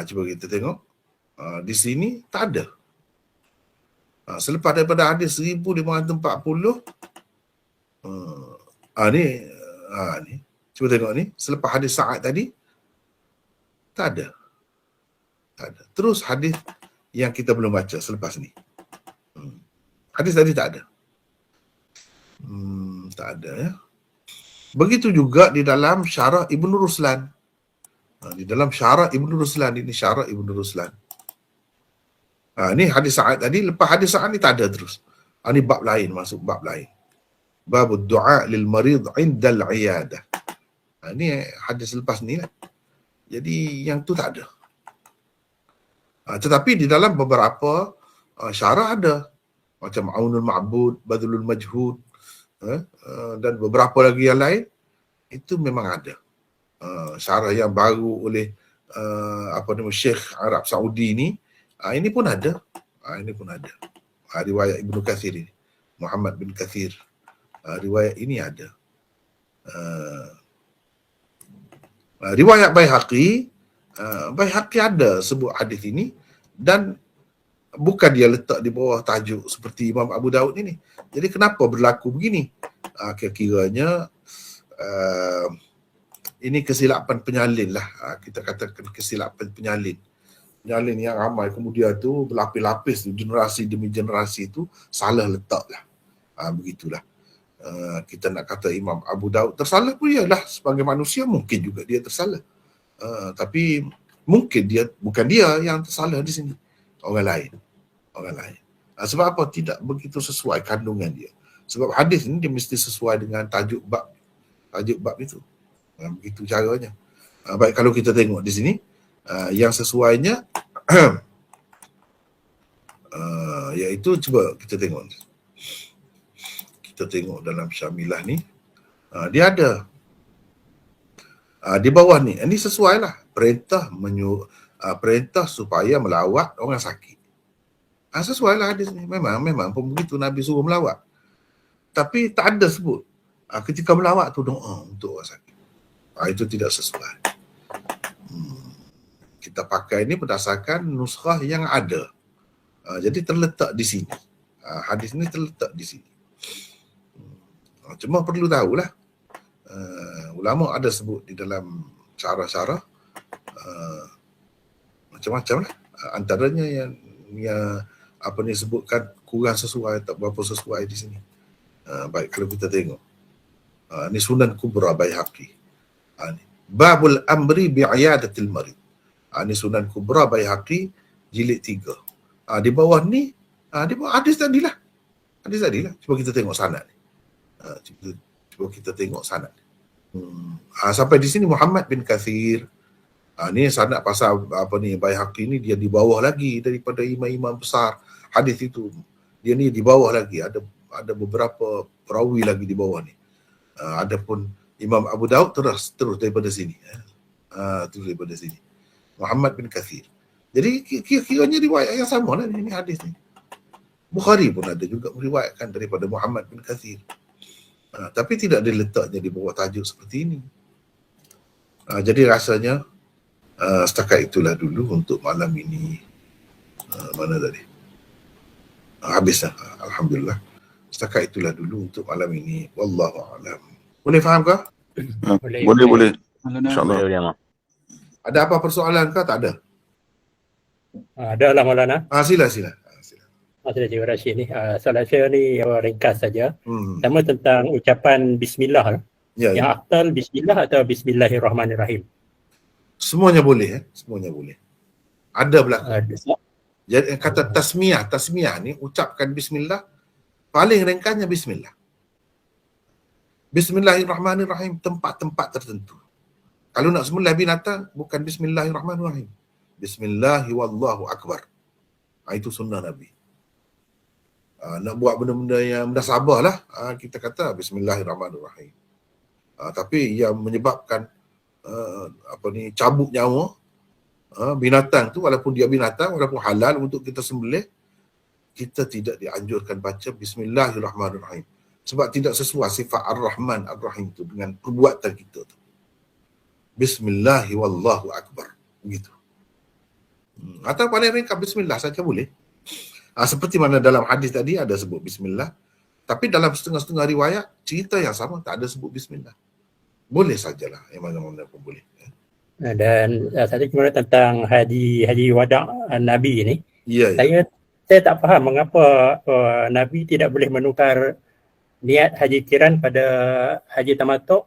Speaker 1: Cuba kita tengok. Di sini tak ada. Selepas daripada hadis 1540 ni cuba tengok ni, selepas hadis Sa'ad tadi tak ada. Terus hadis yang kita belum baca selepas ni. Hadis tadi tak ada. Tak ada ya. Begitu juga di dalam Syarah Ibn Ruslan. Di dalam Syarah Ibn Ruslan, ini Syarah Ibn Ruslan. Ni hadis Sa'ad tadi, lepas hadis Sa'ad ni tak ada terus. Ni bab lain, masuk bab lain. Babud du'a lil marid indal iyadah. Ni hadis lepas ni lah. Jadi yang tu tak ada. Tetapi di dalam beberapa syarah ada. Macam Aunul Ma'bud, Badlul Majhud, dan beberapa lagi yang lain. Itu memang ada. Syarah yang baru oleh Syekh Arab Saudi ni. Ini pun ada. Ini pun ada. Riwayat Ibnu Kathir ini. Muhammad bin Kathir. Riwayat ini ada. Riwayat Baihaqi, Baihaqi ada sebut hadis ini dan bukan dia letak di bawah tajuk seperti Imam Abu Daud ini. Jadi kenapa berlaku begini? Kira-kiranya ini kesilapan penyalin lah. Kita katakan kesilapan penyalin. Penyalin yang ramai kemudian tu berlapis-lapis, generasi demi generasi itu salah letak lah. Begitulah. Kita nak kata Imam Abu Daud tersalah pun ialah sebagai manusia mungkin juga dia tersalah. Tapi mungkin dia bukan dia yang tersalah di sini. Orang lain. Sebab apa? Tidak begitu sesuai kandungan dia. Sebab hadis ini dia mesti sesuai dengan tajuk bab itu. Begitu caranya. Baik, kalau kita tengok di sini yang sesuainya iaitu cuba kita tengok. Kita tengok dalam Syamilah ni, dia ada di bawah ni. Ini sesuai lah, perintah supaya melawat orang sakit. Sesuai lah hadis ni. Memang pun begitu Nabi suruh melawat. Tapi tak ada sebut ketika melawat tu doa untuk orang sakit. Itu tidak sesuai. Kita pakai ini berdasarkan nuskhah yang ada. Jadi terletak di sini. Hadis ni terletak di sini. Cuma perlu tahulah, ulama ada sebut di dalam syarah-syarah macam-macam lah. Antaranya yang sebutkan kurang sesuai, tak berapa sesuai di sini. Baik, kalau kita tengok ni Sunan Kubra Baihaqi, Babul Amri bi'iyadatil marid. Ni Sunan Kubra Baihaqi jilid 3. Di bawah ni di bawah hadis tadilah. Cuba kita tengok sanad ni. Cuba kita tengok sanad. Sampai di sini Muhammad bin Kathir. Ni sanad pasal Baihaqi ni dia di bawah lagi daripada imam-imam besar hadis itu. Dia ni di bawah lagi, ada beberapa perawi lagi di bawah ni. Adapun Imam Abu Daud terus daripada sini. Terus daripada sini. Muhammad bin Kathir. Jadi kiranya riwayat yang sama lah ini hadis ni. Bukhari pun ada juga meriwayatkan daripada Muhammad bin Kathir. Tapi tidak diletaknya di bawah tajuk seperti ini. Jadi rasanya setakat itulah dulu untuk malam ini. Mana tadi? Habis dah. Alhamdulillah. Setakat itulah dulu untuk malam ini. Wallahu a'lam. Boleh faham ke?
Speaker 5: Boleh.
Speaker 2: Maulana.
Speaker 5: InsyaAllah.
Speaker 1: Ada apa persoalan ke? Tak ada.
Speaker 3: Ada lah Maulana.
Speaker 1: Sila.
Speaker 3: Terima kasih Rashid ni. Soalan saya ni ringkas saja.
Speaker 1: Hmm.
Speaker 3: Pertama tentang ucapan bismillah.
Speaker 1: Ya,
Speaker 3: Yang afdal bismillah atau bismillahirrahmanirrahim?
Speaker 1: semuanya boleh. Semuanya boleh. Ada belakang.
Speaker 3: Ada.
Speaker 1: Jadi kata tasmiyah ni ucapkan bismillah, paling ringkasnya bismillah. Bismillahirrahmanirrahim tempat-tempat tertentu. Kalau nak sembelih binatang bukan bismillahirrahmanirrahim. Bismillahi wallahu akbar. Itu sunnah Nabi. Nak buat benda-benda yang mendasabah lah, kita kata Bismillahirrahmanirrahim. Tapi yang menyebabkan cabut nyawa binatang tu, walaupun dia binatang, walaupun halal untuk kita sembelih, kita tidak dianjurkan baca Bismillahirrahmanirrahim. Sebab tidak sesuai sifat Ar-Rahman Ar-Rahim tu dengan perbuatan kita tu. Bismillahi wallahu akbar. Begitu. Atau paling ringkas Bismillah saja boleh. Seperti mana dalam hadis tadi ada sebut Bismillah. Tapi dalam setengah-setengah riwayat, cerita yang sama tak ada sebut Bismillah. Boleh sajalah. Yang mana-mana pun boleh.
Speaker 3: Dan satu cuma tentang haji wada' Nabi ni.
Speaker 1: Ya.
Speaker 3: Saya tak faham mengapa Nabi tidak boleh menukar niat haji kiran pada haji tamattu'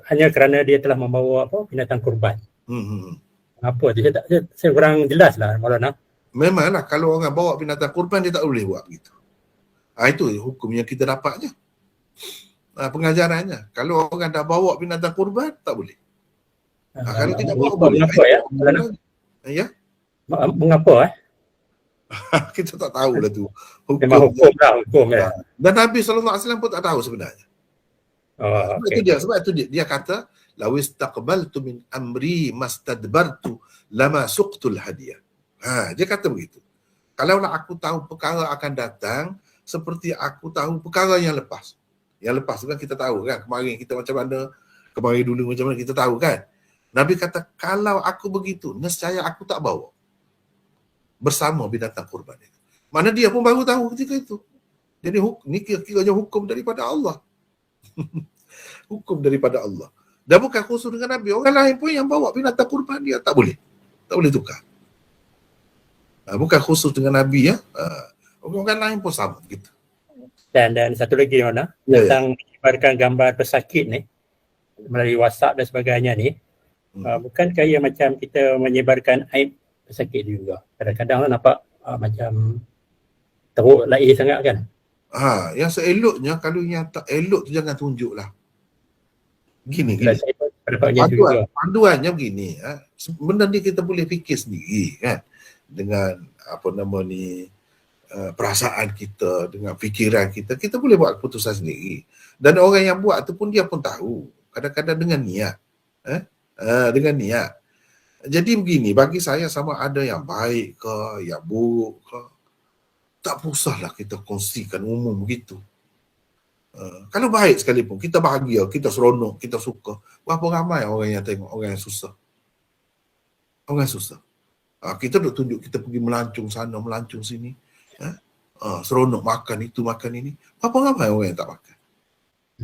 Speaker 3: hanya kerana dia telah membawa binatang kurban. Apa tu? Saya kurang jelas lah, Maulana.
Speaker 1: Memanglah kalau orang bawa binatang kurban dia tak boleh buat begitu. Itu hukum yang kita dapatnya. Pengajarannya. Kalau orang dah bawa binatang kurban tak boleh. Kalau tidak bawa boleh.
Speaker 3: Mengapa ya?
Speaker 1: Ya?
Speaker 3: Mengapa
Speaker 1: Kita tak tahu lah tu.
Speaker 3: Memang hukum ya.
Speaker 1: Dan Nabi SAW pun tak tahu sebenarnya. Sebab itu dia kata lawis taqbaltu min amri mastadbartu lama suqtul hadiah. Dia kata begitu. Kalaulah aku tahu perkara akan datang seperti aku tahu perkara yang lepas. Yang lepas tu kan kita tahu kan, kemarin kita macam mana, kemarin dulu macam mana kita tahu kan. Nabi kata kalau aku begitu, nescaya aku tak bawa bersama binatang kurban itu. Mana dia pun baru tahu ketika itu. Jadi ni kira-kiranya hukum daripada Allah. Hukum daripada Allah. Dan bukan khusus dengan Nabi. Orang lain pun yang bawa binatang kurban dia tak boleh. Tak boleh tukar. Bukan khusus dengan Nabi ya. Orang lain pun sama gitu.
Speaker 3: Dan satu lagi mana tentang menyebarkan gambar pesakit ni melalui WhatsApp dan sebagainya ni. Bukankah ia macam kita menyebarkan aib pesakit juga? Kadang-kadang nampak macam teruk lahir sangat kan.
Speaker 1: Yang seeloknya, kalau yang tak elok tu jangan tunjuklah. Gini. Panduannya begini. Benda ni kita boleh fikir sendiri kan. Dengan perasaan kita, dengan fikiran kita, kita boleh buat keputusan sendiri. Dan orang yang buat tu pun dia pun tahu. Kadang-kadang dengan niat. Dengan niat. Jadi begini, bagi saya sama ada yang baik ke, yang buruk ke, tak usahlah kita kongsikan umum begitu. Kalau baik sekalipun, kita bahagia, kita seronok, kita suka. Berapa ramai orang yang tengok, orang yang susah. Orang yang susah. Kita duk tunjuk kita pergi melancung sana, melancung sini. Seronok makan itu, makan ini. Berapa ramai orang yang tak makan?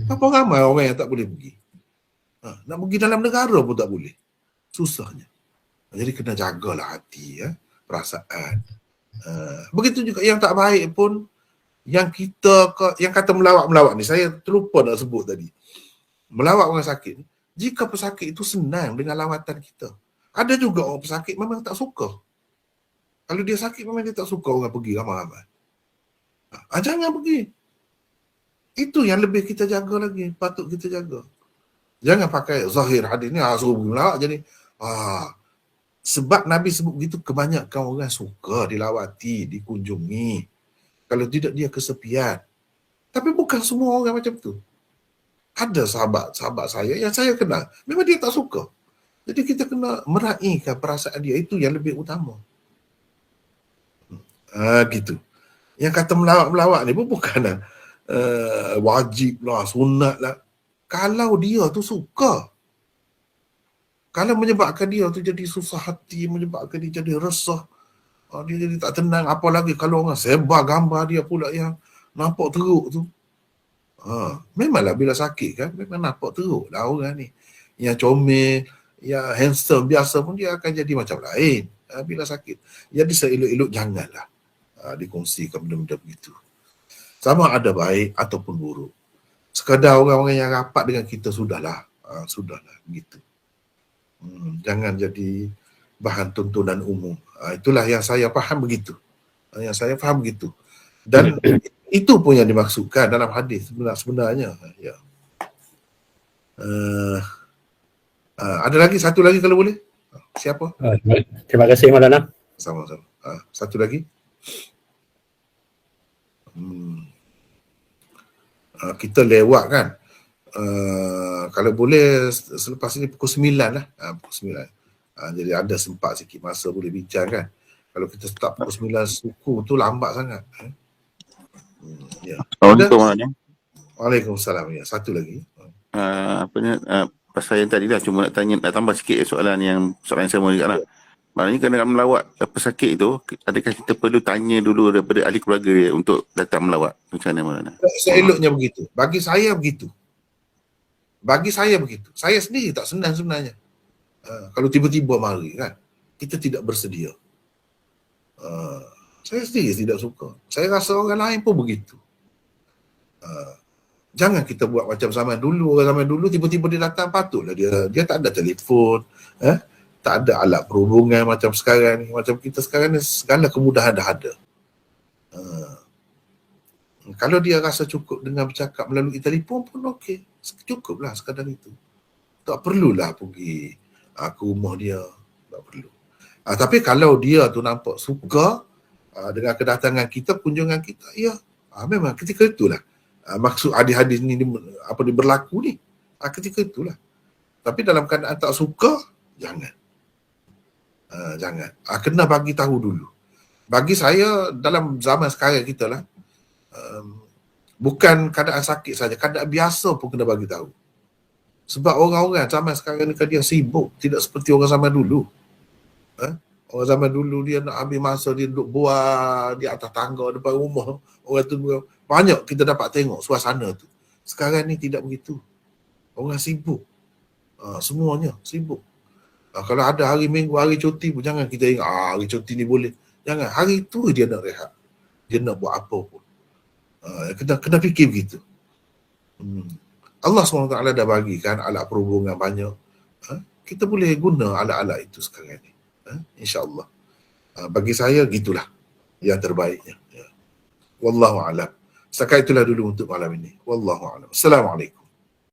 Speaker 1: Berapa ramai orang yang tak boleh pergi? Nak pergi dalam negara pun tak boleh. Susahnya. Jadi kena jagalah hati, perasaan. Begitu juga yang tak baik pun, yang kata melawat ni, saya terlupa nak sebut tadi. Melawat orang sakit. Jika pesakit itu senang dengan lawatan kita. Ada juga orang pesakit memang tak suka. Kalau dia sakit memang dia tak suka orang pergi ramai-ramai. Jangan pergi. Itu yang lebih kita jaga lagi. Patut kita jaga. Jangan pakai zahir hadis ni, suruh pergi melawat jadi. Sebab Nabi sebut begitu, kebanyakan orang suka dilawati, dikunjungi. Kalau tidak dia kesepian. Tapi bukan semua orang macam tu. Ada sahabat saya yang saya kenal, memang dia tak suka. Jadi kita kena meraihkan perasaan dia, itu yang lebih utama. Gitu. Yang kata melawat ni pun bukan wajib lah, sunat lah. Kalau dia tu suka, kalau menyebabkan dia tu jadi susah hati, menyebabkan dia jadi resah, dia jadi tak tenang, apalagi kalau orang sebar gambar dia pula yang nampak teruk tu. Memanglah bila sakit kan, memang nampak teruk lah orang ni. Yang comel, yang handsome biasa pun dia akan jadi macam lain bila sakit. Jadi seelok-elok janganlah dikongsikan benda-benda begitu. Sama ada baik ataupun buruk. Sekadar orang-orang yang rapat dengan kita sudahlah. Sudahlah begitu. Jangan jadi bahan tontonan umum. Itulah yang saya faham begitu. Dan itu pun yang dimaksudkan dalam hadis sebenarnya. Ya. Ada lagi, satu lagi kalau boleh. Siapa?
Speaker 3: Terima kasih Maulana.
Speaker 1: Sama-sama. Satu lagi. Kita lewat kan. Kalau boleh selepas ini pukul 9 lah. Pukul 9. Jadi ada sempat sikit masa boleh bincang kan. Kalau kita start pukul 9 suku tu lambat sangat. Ya.
Speaker 5: Assalamualaikum warahmatullahi.
Speaker 1: Waalaikumsalam. Ya, satu lagi.
Speaker 5: Pasal yang tadi lah, cuma nak tambah sikit soalan yang sama juga lah. Maknanya kena melawat pesakit itu, adakah kita perlu tanya dulu daripada ahli keluarga dia untuk datang melawat? Macam mana Maulana?
Speaker 1: Seeloknya begitu. Bagi saya begitu. Saya sendiri tak senang sebenarnya. Kalau tiba-tiba mari kan, kita tidak bersedia. Saya sendiri tidak suka. Saya rasa orang lain pun begitu. Jangan kita buat macam zaman dulu. Orang zaman dulu tiba-tiba dia datang, patutlah dia tak ada telefon, tak ada alat perhubungan macam sekarang ni. Macam kita sekarang ni segala kemudahan dah ada. Kalau dia rasa cukup dengan bercakap melalui telefon pun okey. Cukuplah sekadar itu. Tak perlulah pergi ke rumah dia. Tak perlu. Tapi kalau dia tu nampak suka dengan kedatangan kita, kunjungan kita, ya, memang ketika itulah maksud hadis-hadis ni berlaku ni. Ketika itulah. Tapi dalam keadaan tak suka, jangan. Jangan. Kena bagi tahu dulu. Bagi saya dalam zaman sekarang kita lah, bukan keadaan sakit saja, keadaan biasa pun kena bagi tahu. Sebab orang-orang zaman sekarang ni kan dia sibuk, tidak seperti orang zaman dulu. Orang zaman dulu dia nak ambil masa, dia duduk buat di atas tangga depan rumah. Orang tu banyak kita dapat tengok suasana tu. Sekarang ni tidak begitu. Orang sibuk. Semuanya sibuk. Kalau ada hari Minggu, hari cuti pun jangan kita ingat hari cuti ni boleh. Jangan. Hari tu dia nak rehat. Dia nak buat apa pun. Kena fikir begitu. Allah SWT dah bagikan alat perhubungan banyak. Kita boleh guna alat-alat itu sekarang ni. InsyaAllah. Bagi saya gitulah yang terbaiknya. Wallahu a'lam. Setakat itulah dulu untuk malam ini. Wallahu a'lam. Assalamualaikum.